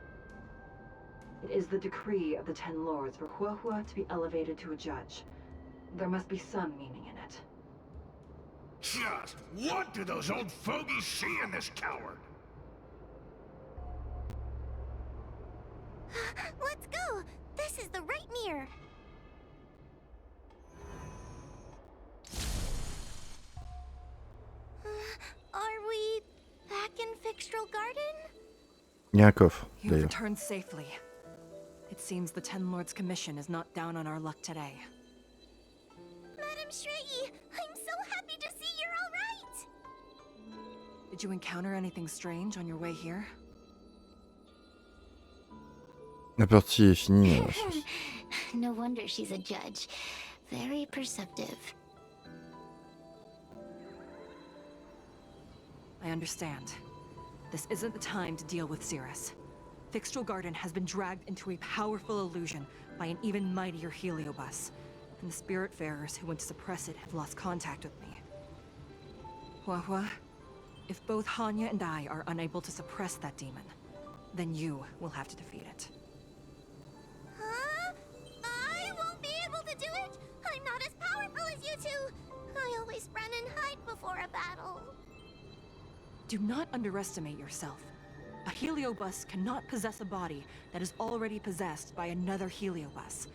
It is the decree of the Ten Lords for Huahua to be elevated to a judge. There must be some meaning in it. Just what do those old fogies see in this coward? Let's go! This is the right mirror. Are we back in Fixtral Garden? Il y a un coffre, You've d'ailleurs. returned safely. It seems the Ten Lords Commission is not down on our luck today. Madame Straighty, I'm so happy to see you're all right! Did you encounter anything strange on your way here? La partie est finie. No wonder she's a judge. Very perceptive. I understand. This isn't the time to deal with Cirrus. Fixtral Garden has been dragged into a powerful illusion by an even mightier heliobus, and the Spiritfarers who went to suppress it have lost contact with me. Huahua, if both Hanya and I are unable to suppress that demon, then you will have to defeat it. Huh? I won't be able to do it! I'm not as powerful as you two! I always run and hide before a battle. Do not underestimate yourself. A heliobus cannot possess a body that is already possessed by another heliobus.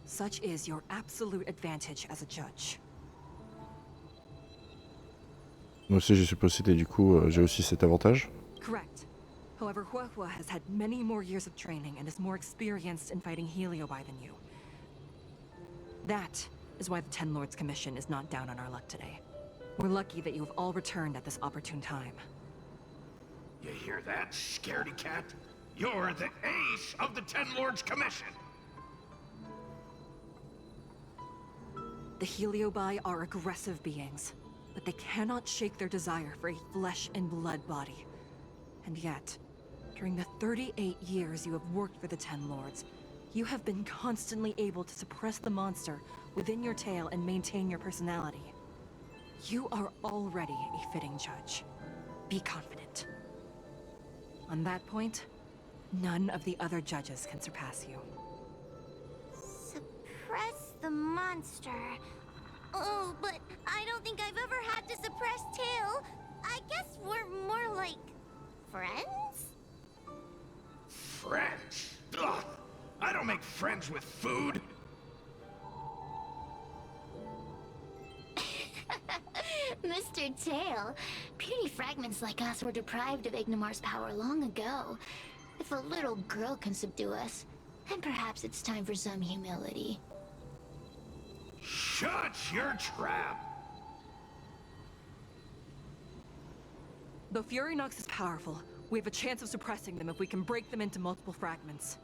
Such is your absolute advantage as a judge. Moi aussi, j'ai su posséder, du coup, j'ai aussi cet avantage. Correct. However, Huahua has had many more years of training and is more experienced in fighting heliobi than you. That is why the Ten Lords Commission is not down on our luck today. We're lucky that you have all returned at this opportune time. You hear that, scaredy cat? You're the ace of the Ten Lords Commission! The heliobi are aggressive beings, but they cannot shake their desire for a flesh and blood body. And yet, during the 38 years you have worked for the Ten Lords, you have been constantly able to suppress the monster within your tail and maintain your personality. You are already a fitting judge. Be confident. On that point, none of the other judges can surpass you. Suppress the monster. Oh, but I don't think I've ever had to suppress Tail. I guess we're more like friends? Friends? Ugh! I don't make friends with food! tale. Puny fragments like us were deprived of Ignimar's power long ago. If a little girl can subdue us, then perhaps it's time for some humility. Shut your trap! Though Fury Nox is powerful, we have a chance of suppressing them if we can break them into multiple fragments.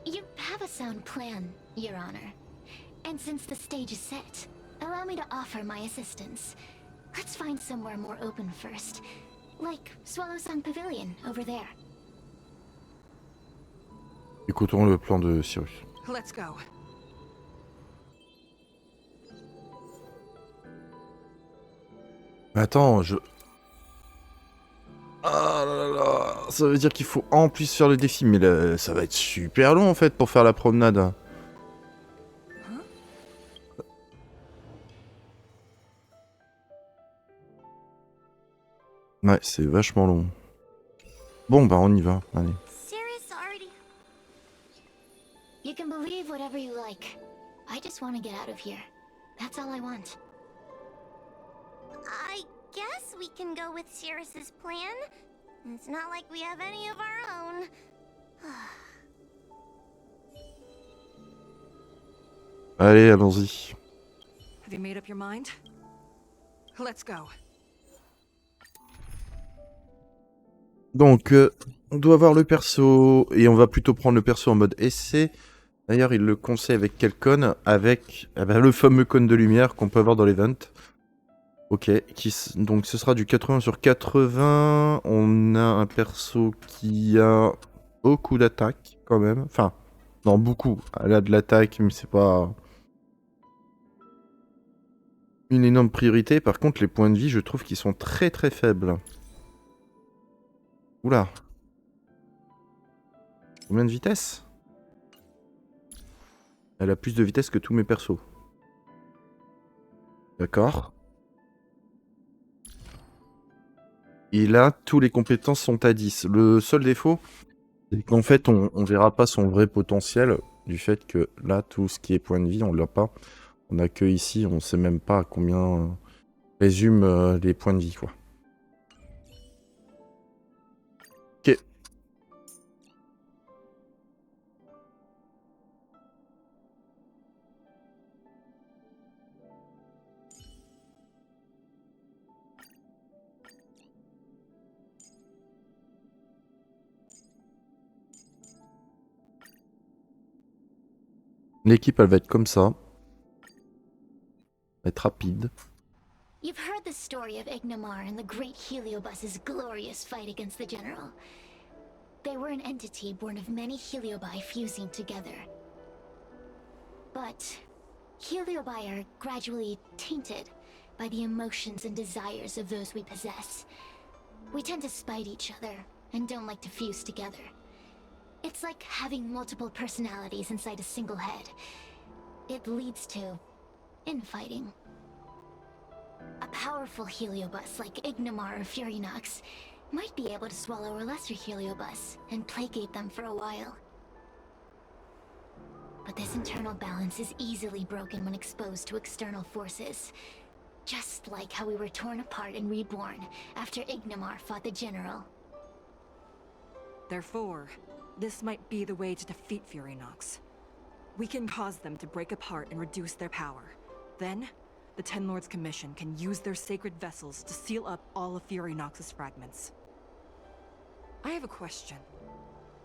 You have a sound plan, Your Honor. And since the stage is set, allow me to offer my assistance. Let's find somewhere more open first. Like Swallow Song Pavilion, over there. Écoutons le plan de Cyrus. Let's go. Attends, je... Ah là là, ça veut dire qu'il faut en plus faire le défi, mais là, ça va être super long en fait pour faire la promenade. Ouais, c'est vachement long. Bon bah on y va, allez. Serious already? You can believe whatever you like. I just want to get out of here. That's all I want. I guess we can go with Sirius's plan. It's not like we have any of our own. Allez, allons-y. Have you made up your mind? Let's go. Donc, on doit voir le perso, et on va plutôt prendre le perso en mode essai. D'ailleurs, il le conseille avec quel cône? Avec le fameux cône de lumière qu'on peut avoir dans l'event. Ok, donc ce sera du 80 sur 80. On a un perso qui a beaucoup d'attaque quand même. Enfin, non, beaucoup. Elle a de l'attaque, mais c'est pas une énorme priorité. Par contre, les points de vie, je trouve qu'ils sont très très faibles. Oula. Combien de vitesse? Elle a plus de vitesse que tous mes persos. D'accord. Et là, tous les compétences sont à 10. Le seul défaut, c'est qu'en fait, on verra pas son vrai potentiel du fait que là, tout ce qui est point de vie, on l'a pas. On a que ici, on sait même pas à combien résume les points de vie, quoi. Ok. L'équipe, elle va être comme ça. Elle va être rapide. You've heard the story of Ignimar and the great Heliobus's glorious fight against the General. They were an entity born of many Heliobi fusing together. But Heliobi are gradually tainted by the emotions and desires of those we possess. We tend to spite each other and don't like to fuse together. It's like having multiple personalities inside a single head. It leads to infighting. A powerful Heliobus like Ignimar or Furynox might be able to swallow a lesser Heliobus and placate them for a while. But this internal balance is easily broken when exposed to external forces. Just like how we were torn apart and reborn after Ignimar fought the General. Therefore, this might be the way to defeat Furynox. We can cause them to break apart and reduce their power. Then, the Ten Lords Commission can use their sacred vessels to seal up all of Furynox's fragments. I have a question.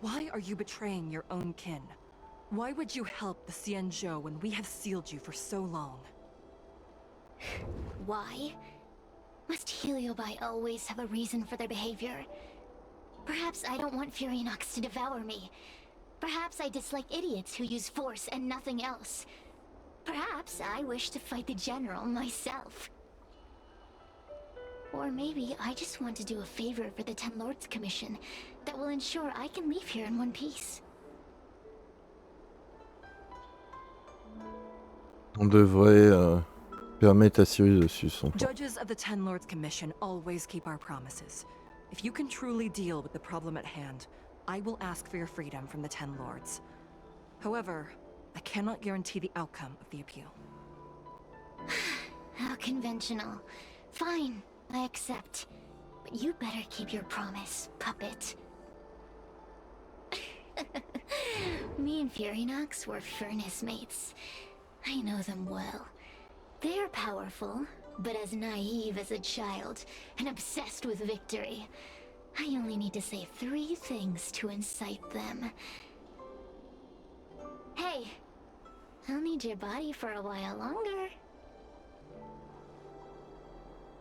Why are you betraying your own kin? Why would you help the Xianzhou when we have sealed you for so long? Why? Must Heliobi always have a reason for their behavior? Perhaps I don't want Furynox to devour me. Perhaps I dislike idiots who use force and nothing else. Perhaps I wish to fight the General myself. Or maybe I just want to do a favor for the Ten Lords Commission that will ensure I can leave here in one piece. On devrait permettre à Sirius de suivre son plan. Judges of the Ten Lords Commission always keep our promises. If you can truly deal with the problem at hand, I will ask for your freedom from the Ten Lords. However, I cannot guarantee the outcome of the appeal. How conventional. Fine, I accept. But you better keep your promise, puppet. Me and Furynox were furnace mates. I know them well. They're powerful, but as naive as a child, and obsessed with victory. I only need to say 3 things to incite them. Hey, I'll need your body for a while longer.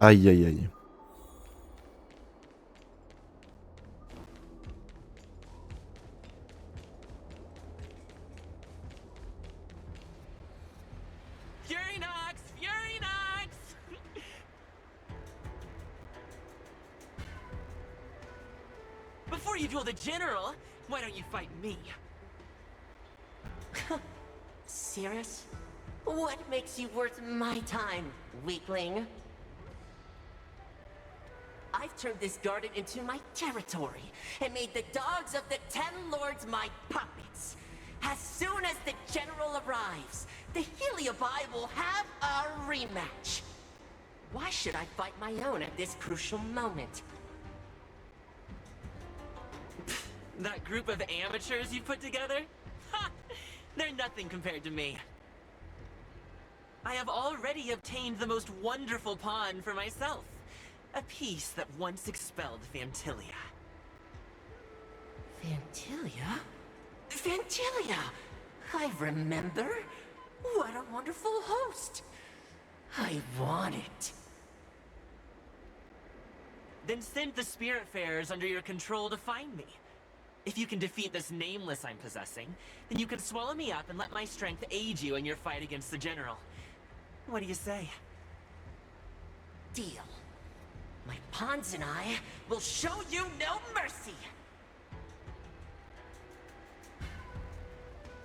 Aïe aïe aïe. Furynox! Furynox! Before you duel the general, why don't you fight me? Serious? What makes you worth my time, weakling? I've turned this garden into my territory and made the dogs of the 10 lords my puppets. As soon as the general arrives, the Heliobi will have a rematch. Why should I fight my own at this crucial moment? That group of amateurs you put together? Ha! They're nothing compared to me. I have already obtained the most wonderful pawn for myself. A piece that once expelled Fantilia. Fantilia? Fantilia! I remember. What a wonderful host. I want it. Then send the Spiritfarers under your control to find me. If you can defeat this nameless I'm possessing, then you can swallow me up and let my strength aid you in your fight against the general. What do you say? Deal. My pawns and I will show you no mercy.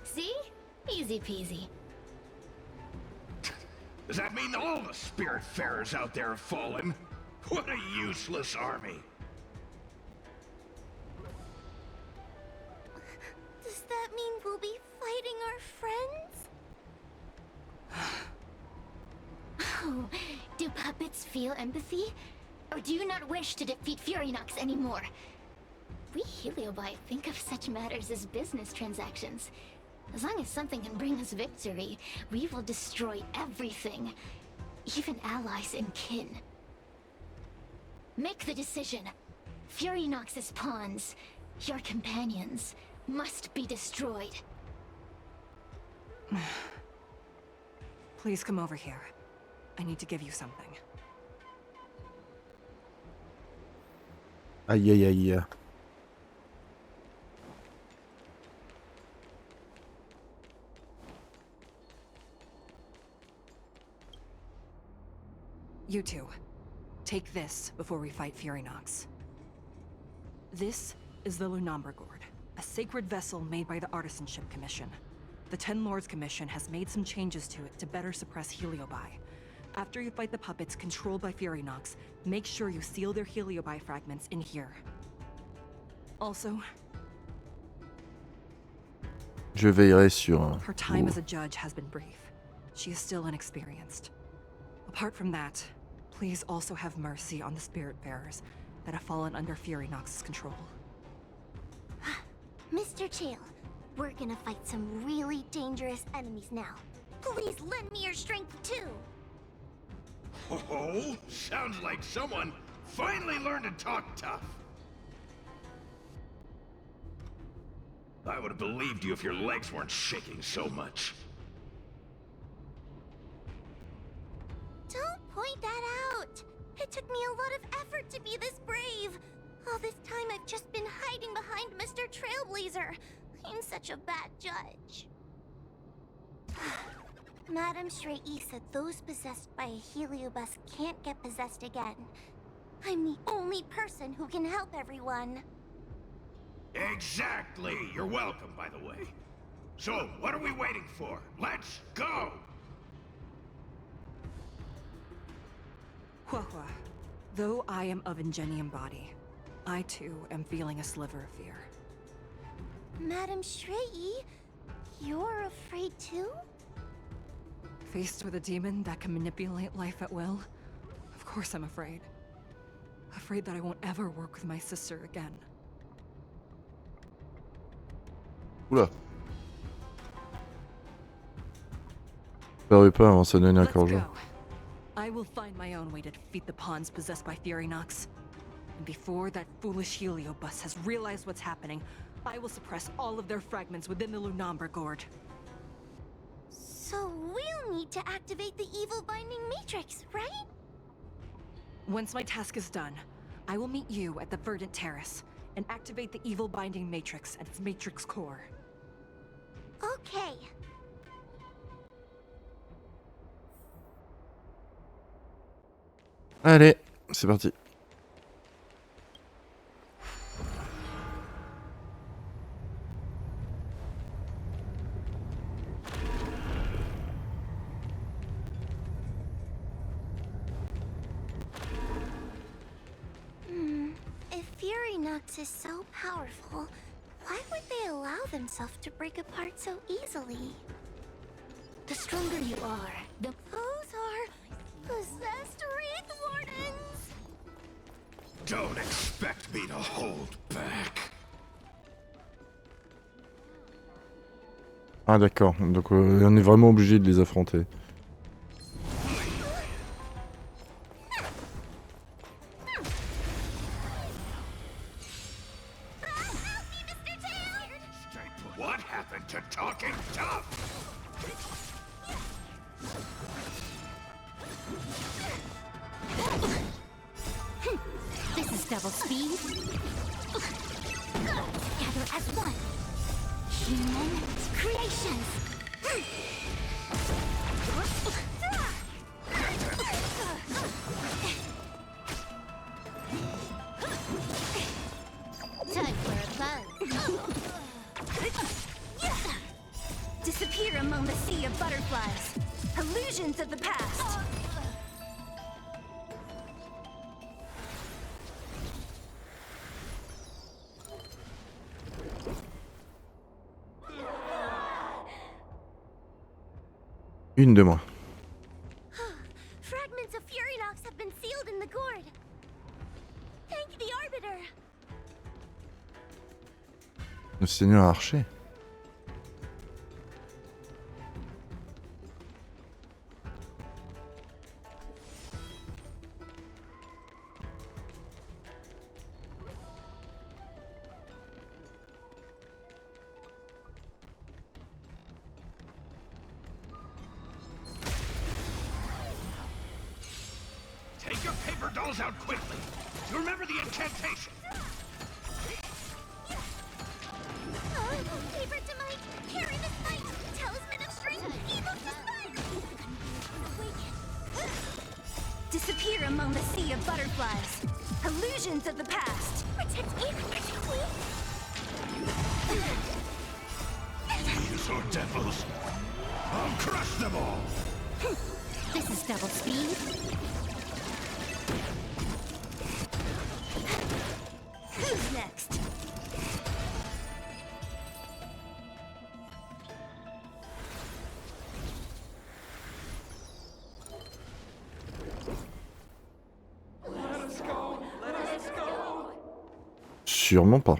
See? Easy peasy. Does that mean all the Spiritfarers out there have fallen? What a useless army. Does that mean we'll be fighting our friends? Oh, do puppets feel empathy? Or do you not wish to defeat Furynox anymore? We Heliobi think of such matters as business transactions. As long as something can bring us victory, we will destroy everything. Even allies and kin. Make the decision. Furynox's pawns, your companions, must be destroyed. Please come over here. I need to give you something. Aïe aïe aïe. You two, take this before we fight Furynox. This is the Lunambra Gourd, a sacred vessel made by the Artisanship Commission. The 10 Lords Commission has made some changes to it to better suppress Heliobi. After you fight the puppets controlled by Furynox, make sure you seal their Heliobi fragments in here. Also, Je veillerai sur. her time as a judge has been brief. She is still inexperienced. Apart from that, please also have mercy on the Spiritfarers that have fallen under Furynox's control. Mr. Chael, we're gonna fight some really dangerous enemies now. Please lend me your strength too. Oh, sounds like someone finally learned to talk tough. I would have believed you if your legs weren't shaking so much. Don't point that out. It took me a lot of effort to be this brave. All this time I've just been hiding behind Mr. Trailblazer. I'm such a bad judge. Madame Shrey said those possessed by a heliobus can't get possessed again. I'm the only person who can help everyone. Exactly! You're welcome, by the way. So, what are we waiting for? Let's go! Huahua, though I am of Ingenium body, I too am feeling a sliver of fear. Madame Shrey, you're afraid too? Faced with a demon that can manipulate life at will, of course I'm afraid. Afraid that I won't ever work with my sister again. Oula. Parle pas avant ça donne un Let's corps. go. I will find my own way to defeat the pawns possessed by Furynox. And before that foolish Heliobus has realized what's happening, I will suppress all of their fragments within the Lunamber Gourd. So we'll need to activate the evil binding matrix, right? Once my task is done, I will meet you at the Verdant Terrace and activate the evil binding matrix at its matrix core. Okay. Allez, c'est parti. If Furynox is so powerful, why would they allow themselves to break apart so easily? The stronger you are, the Those are possessed Wraith Wardens! Don't expect me to hold back. Ah d'accord, donc on est vraiment obligé de les affronter. What happened to talking tough? This is double speed. Gather as one. Human creations. Time for a buzz. Disappear among the sea of butterflies. Illusions of the past. Une de moins. Fragments of Furynox have been sealed in the gourd. Thank the Arbiter. Le Seigneur Archer. Take your paper dolls out quickly. You remember the incantation? Paper to Mike, carry this fight, talisman of strength, evil to spite. Disappear among the sea of butterflies. Illusions of the past. Protect me. These are devils. I'll crush them all. This is double speed. Who's next? Sûrement pas.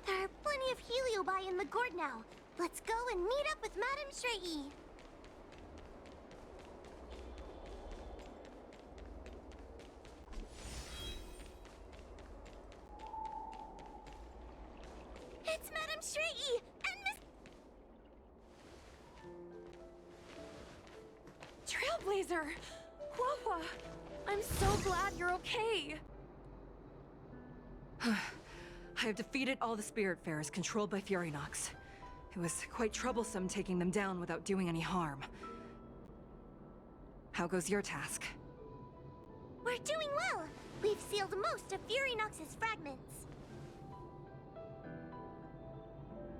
There are plenty of Heliobi in the gourd now. Let's go and meet up with Madame Shrey. It's Madame Shrey and Miss Trailblazer! Whoa! I'm so glad you're okay. I have defeated all the Spiritfarers controlled by Furynox. It was quite troublesome taking them down without doing any harm. How goes your task? We're doing well. We've sealed most of Furynox's fragments.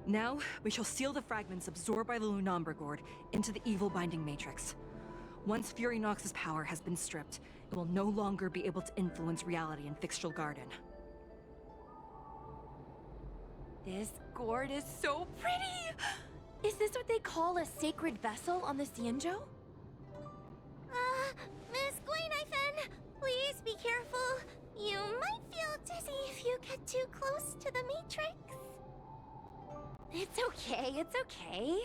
Now, we shall seal the fragments absorbed by the Lunamber Gourd into the evil binding matrix. Once Furynox's power has been stripped, it will no longer be able to influence reality in Fixtral Garden. This gourd is so pretty! Is this what they call a sacred vessel on the Xianzhou? Miss Gwen, I Please be careful. You might feel dizzy if you get too close to the Matrix. It's okay, it's okay.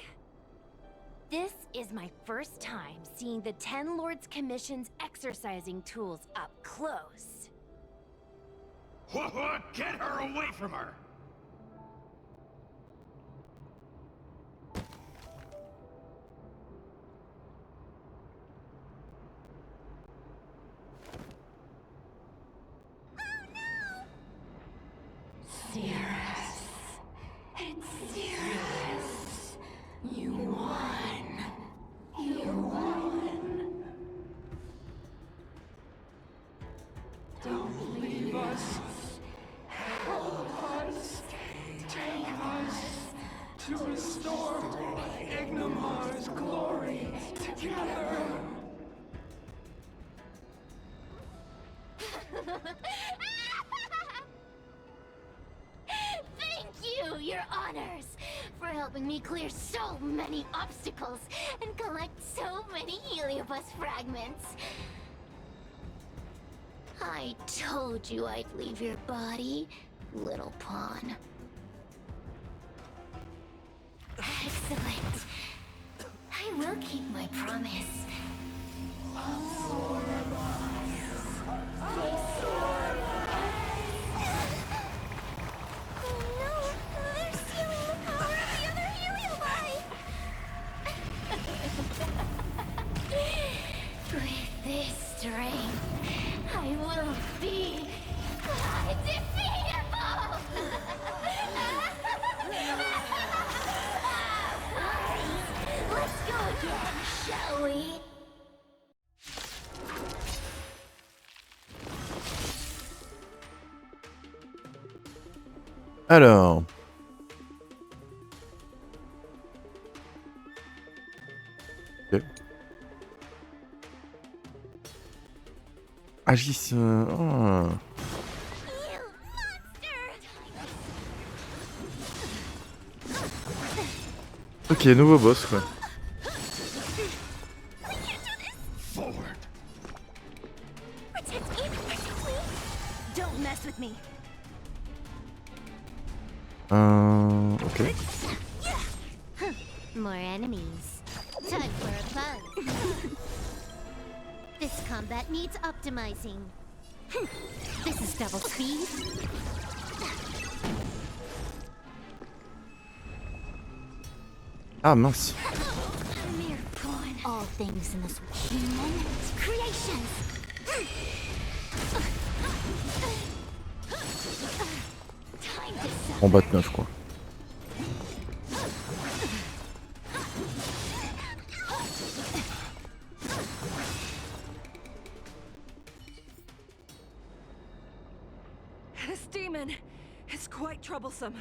This is my first time seeing the Ten Lords Commission's exercising tools up close. What? Get her away from her! Serious. It's serious. You won. You won. Don't leave us. Help us. Take us to restore Ignimar's glory together. Thank you, Your Honors, for helping me clear so many obstacles and collect so many Heliobus fragments. I told you I'd leave your body, little pawn. Excellent. I will keep my promise. Oh no, they're stealing the power of the other Heliobi! With this strength, I will be undefeatable! Let's go again, shall we? Alors. Ok. Agisse. You monster! Ok, nouveau boss quoi. Forward. Protect me, please. Don't mess with me. Ok. More enemies. Time for a fun. This combat needs optimizing. This is double speed. Ah mince. A mere pawn. All things in this human creations. Time to Combat 9 quoi. This demon is quite troublesome.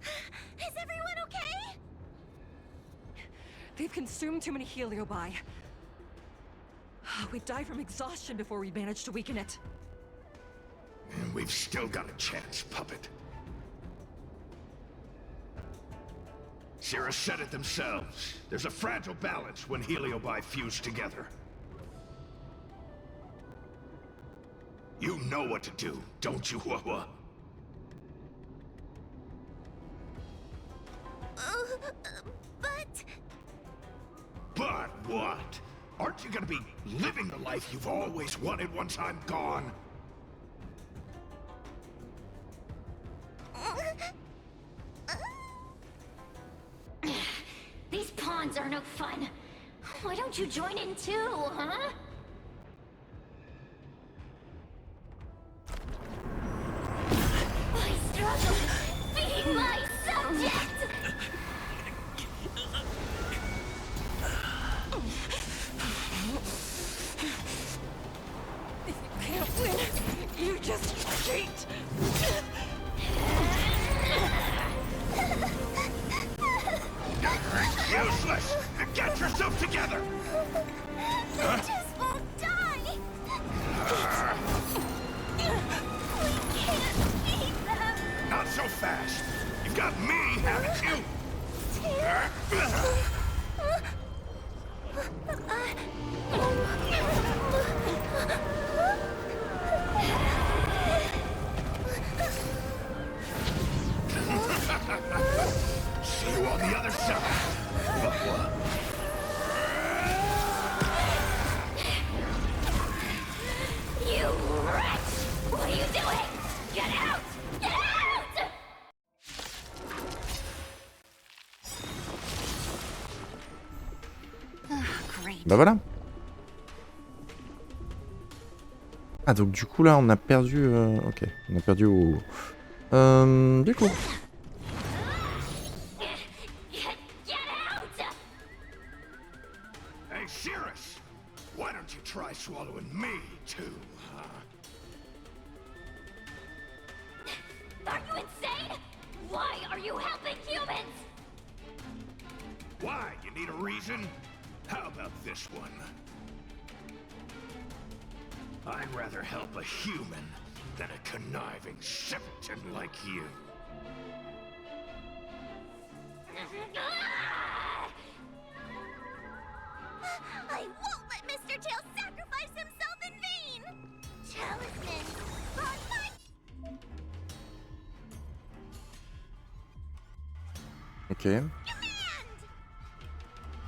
Is everyone okay? They've consumed too many Heliobi. We'd die from exhaustion before we managed to weaken it. And we've still got a chance, puppet. Sierra said it themselves. There's a fragile balance when Heliobi fuse together. You know what to do, don't you, WaReuR? But... But what? Aren't you gonna be living the life you've always wanted once I'm gone? These pawns are no fun. Why don't you join in too, huh? I struggle being my subject! If you can't win, you just cheat! Useless! Get yourself together! They just won't die! We can't beat them! Not so fast! You've got me, haven't you? Bah voilà. Ah donc du coup là on a perdu... ok, on a perdu au... du coup... Hey, Cirrus! Why don't you try swallowing me, too, huh? Are you insane? Why are you helping humans? Why? You need a reason? How about this one? I'd rather help a human than a conniving simpleton like you. I won't let Mr. Tail sacrifice himself in vain! Talisman, on my... Ok.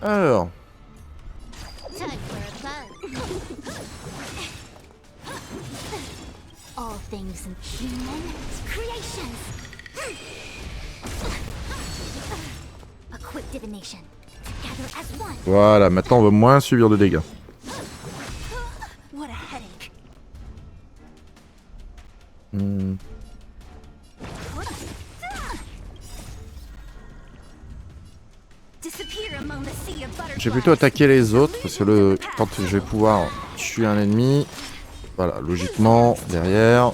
Alors... Time for a fun. All things human creations. A quick divination. Together as one. Voilà, maintenant on va moins subir de dégâts. What a headache. Hmm. Disappear among the sea of butterflies. J'ai plutôt attaqué les autres parce que quand je vais pouvoir tuer un ennemi, voilà, logiquement, derrière,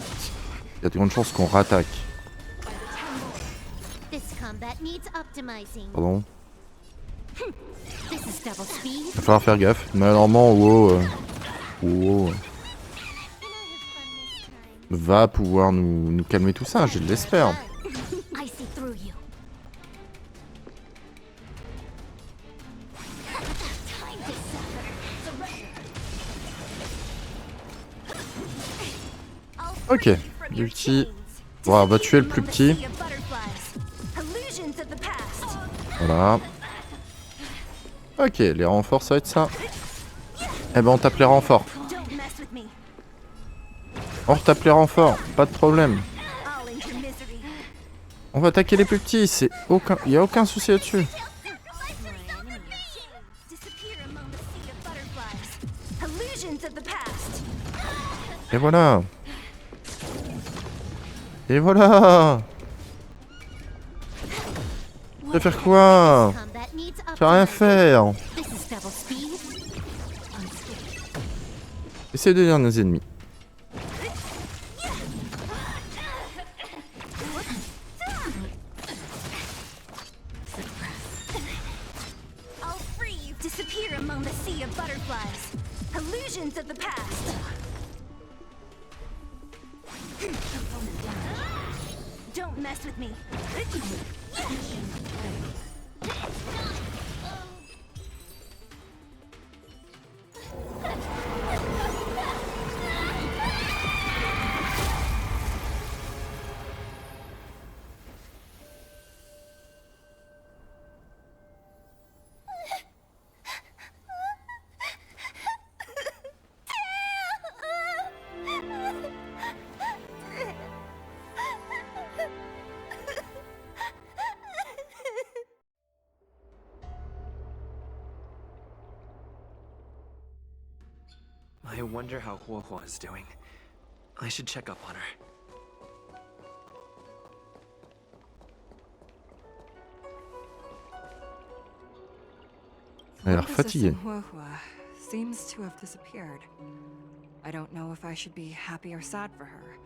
il y a de grandes chances qu'on rattaque. This combat needs optimizing. Pardon. This is double speed. Il va falloir faire gaffe. Mais normalement, WoW va pouvoir nous calmer tout ça, je l'espère. I see through you. Time to suffer. Ok, le petit. Bon, on va tuer le plus petit. Voilà. Ok, les renforts, ça va être ça. Eh ben, on tape les renforts. On retape les renforts, pas de problème. On va attaquer les plus petits, c'est aucun... Il n'y a aucun souci là-dessus. Et voilà. Et voilà. Tu vas faire quoi? Tu vas rien faire. Essaye de lire nos ennemis. Disappear among the sea of butterflies. Illusions of the past. Don't mess with me. I wonder how Huohuo is doing. I should check up on her. Elle a l'air fatiguée. Seems to have disappeared. I don't know if I should be happy or sad for her.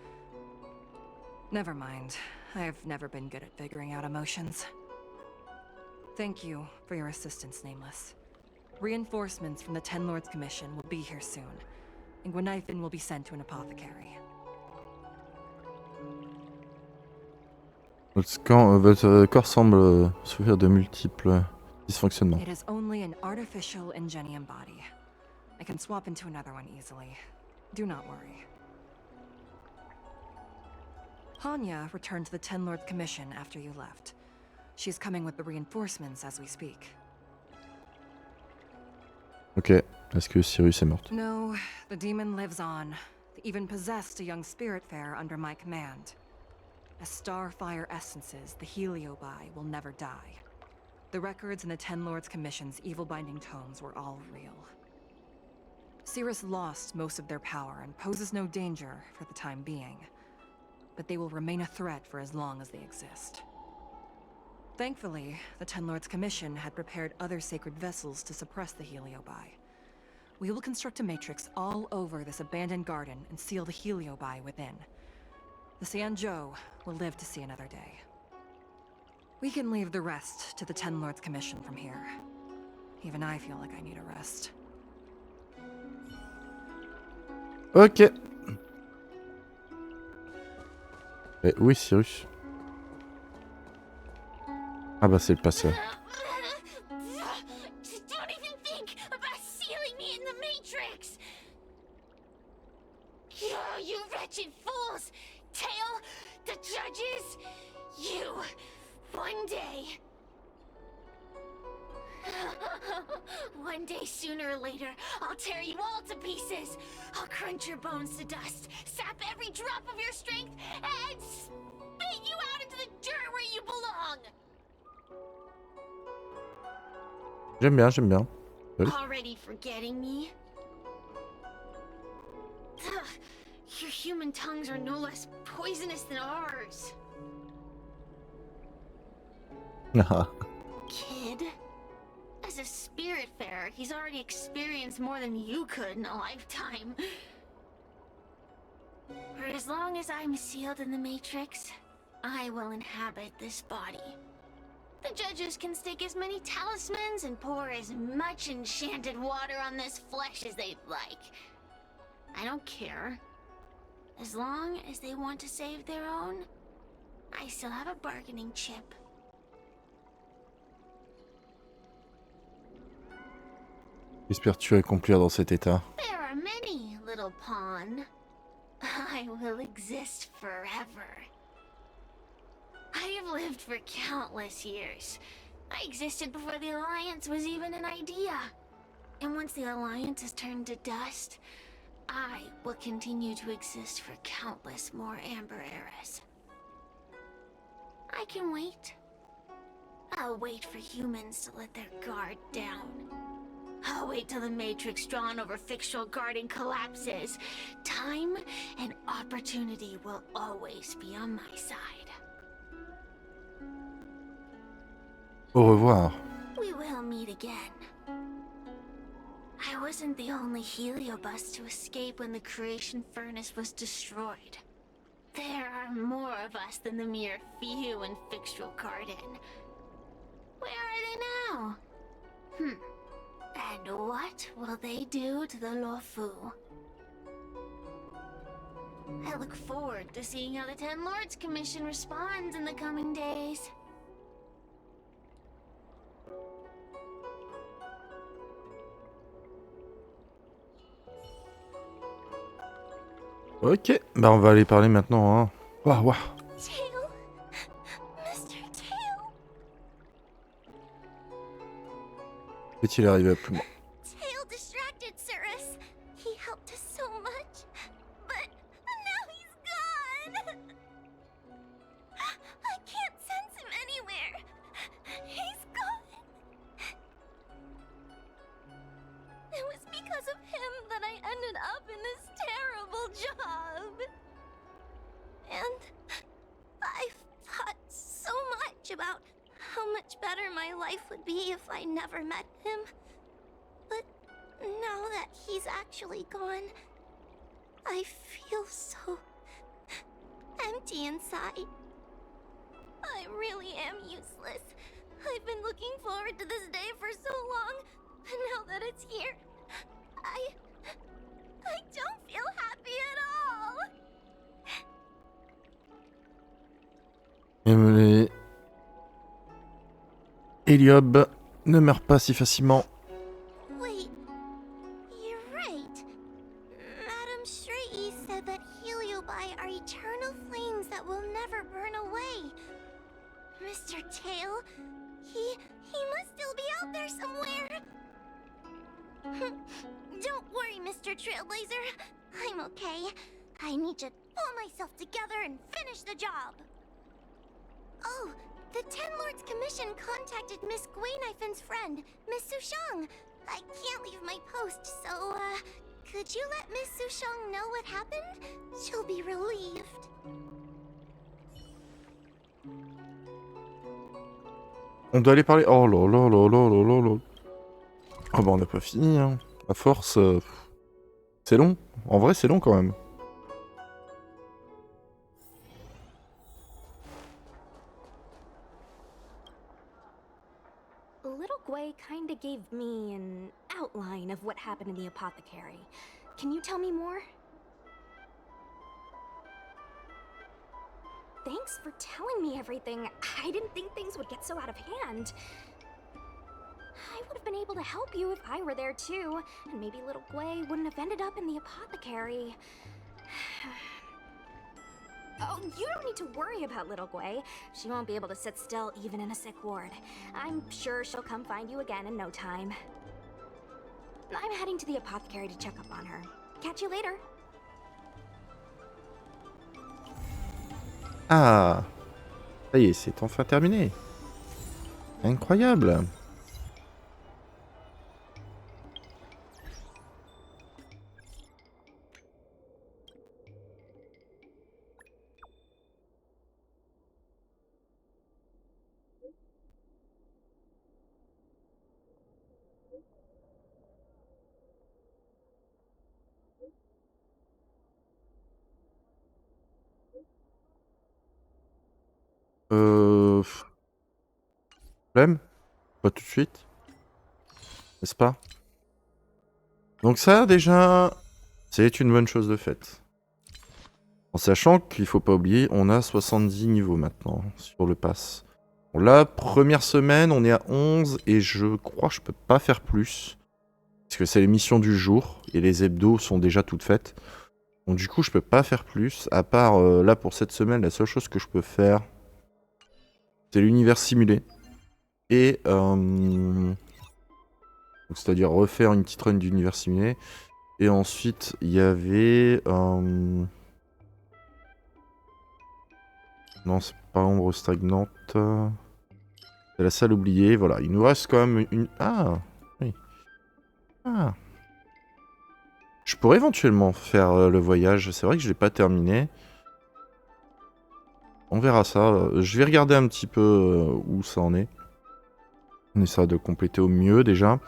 Never mind. I've never been good at figuring out emotions. Thank you for your assistance, Nameless. Reinforcements from the Ten Lords Commission will be here soon, and Gwenithan will be sent to an apothecary. Votre corps semble souffrir de multiples dysfonctionnements. It is only an artificial ingenium body. I can swap into another one easily. Do not worry. Hanya returned to the Ten Lords Commission after you left. She's coming with the reinforcements as we speak. Ok, est-ce que Cyrus est morte? No, the demon lives on. They even possessed a young spiritfarer under my command. As starfire essences, the Heliobi will never die. The records in the Ten Lords Commission's evil binding tomes were all real. Cirrus lost most of their power and poses no danger for the time being. But they will remain a threat for as long as they exist. Thankfully, the Ten Lords Commission had prepared other sacred vessels to suppress the Heliobi. We will construct a matrix all over this abandoned garden and seal the Heliobi within. The Xianzhou will live to see another day. We can leave the rest to the Ten Lords Commission from here. Even I feel like I need a rest. Ok. Et où est Cyrus? Ah bah c'est le passé. Don't even think about sealing me in the Matrix! You wretched fools! Tail, the judges, you, one day... One day, sooner or later, I'll tear you all to pieces. I'll crunch your bones to dust, sap every drop of your strength, and spit you out into the dirt where you belong. J'aime bien, j'aime bien. Oui. Already forgetting me? Ugh, your human tongues are no less poisonous than ours. Kid? As a spiritfarer, he's already experienced more than you could in a lifetime. For as long as I'm sealed in the Matrix, I will inhabit this body. The judges can stake as many talismans and pour as much enchanted water on this flesh as they'd like. I don't care. As long as they want to save their own, I still have a bargaining chip. Espères-tu accomplir dans cet état? There are many, little pawn. I will exist forever. I have lived for countless years. I existed before the Alliance was even an idea. And once the Alliance is turned to dust, I will continue to exist for countless more Amber eras. I can wait. I'll wait for humans to let their guard down. I'll wait till the Matrix drawn over Fictional Garden collapses. Time and opportunity will always be on my side. Au revoir. We will meet again. I wasn't the only Heliobus to escape when the creation furnace was destroyed. There are more of us than the mere few in Fictional Garden. Where are they now? And what will they do to the Luofu? I look forward to seeing how the Ten Lords Commission responds in the coming days. Ok, bah on va aller parler maintenant, hein. Waouh, waouh. Tail? Mr. Tail? Peut-il arriver à plus loin? Tail distracted Cirrus. He helped us so much, but now he's gone. I can't sense him anywhere. He's gone. It was because of him that I ended up in this terrible job. And I've thought so much about how much better my life would be if I never met him. But now that he's actually gone, I feel so empty inside. I really am useless. I've been looking forward to this day for so long, and now that it's here, I don't feel happy at all. Les Héliob ne meurt pas si facilement. Wait, you're right. Madame Shrey said that Heliobi are eternal flames that will never burn away. Mr. Tail, he must still be out there somewhere. Don't worry, Mr. Trailblazer. I'm okay. I need to pull myself together and finish the job. Oh, the Ten Lords Commission contacted Miss Guinifen's friend, Miss Sushang. I can't leave my post, so, Could you let Miss Sushong know what happened? She'll be relieved. On doit aller parler... Oh là là là là là là là. Ah bah on n'a pas fini, hein. À force... C'est long. En vrai, c'est long quand même. Little Gwei kinda gave me an outline of what happened in the apothecary. Can you tell me more? Thanks for telling me everything. I didn't think things would get so out of hand. I would have been able to help you if I were there too, and maybe little Gwei wouldn't have ended up in the apothecary. Oh, you don't need to worry about little Gwei. She won't be able to sit still even in a sick ward. I'm sure she'll come find you again in no time. I'm heading to the apothecary to check up on her. Catch you later. Ah, ça y est, c'est enfin terminé. Incroyable. Problème? Pas tout de suite. N'est-ce pas? Donc ça, déjà, c'est une bonne chose de faite. En sachant qu'il faut pas oublier, on a 70 niveaux maintenant sur le pass. Bon, la première semaine, on est à 11 et je crois que je peux pas faire plus. Parce que c'est les missions du jour et les hebdos sont déjà toutes faites. Donc du coup, je peux pas faire plus. À part, là, pour cette semaine, la seule chose que je peux faire, c'est l'univers simulé. Et, c'est-à-dire refaire une petite run d'univers simulé. Et ensuite, il y avait... Non, c'est pas ombre stagnante. C'est la salle oubliée. Voilà, il nous reste quand même une... Ah, oui. Ah. Je pourrais éventuellement faire le voyage. C'est vrai que je l'ai pas terminé. On verra ça. Je vais regarder un petit peu où ça en est. On essaiera de compléter au mieux déjà.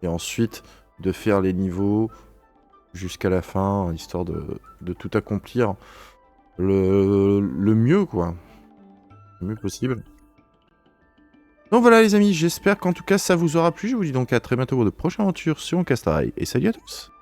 Et ensuite, de faire les niveaux jusqu'à la fin, histoire de tout accomplir le mieux, quoi. Le mieux possible. Donc voilà les amis, j'espère qu'en tout cas ça vous aura plu. Je vous dis donc à très bientôt pour de prochaines aventures sur Honkai. Et salut à tous!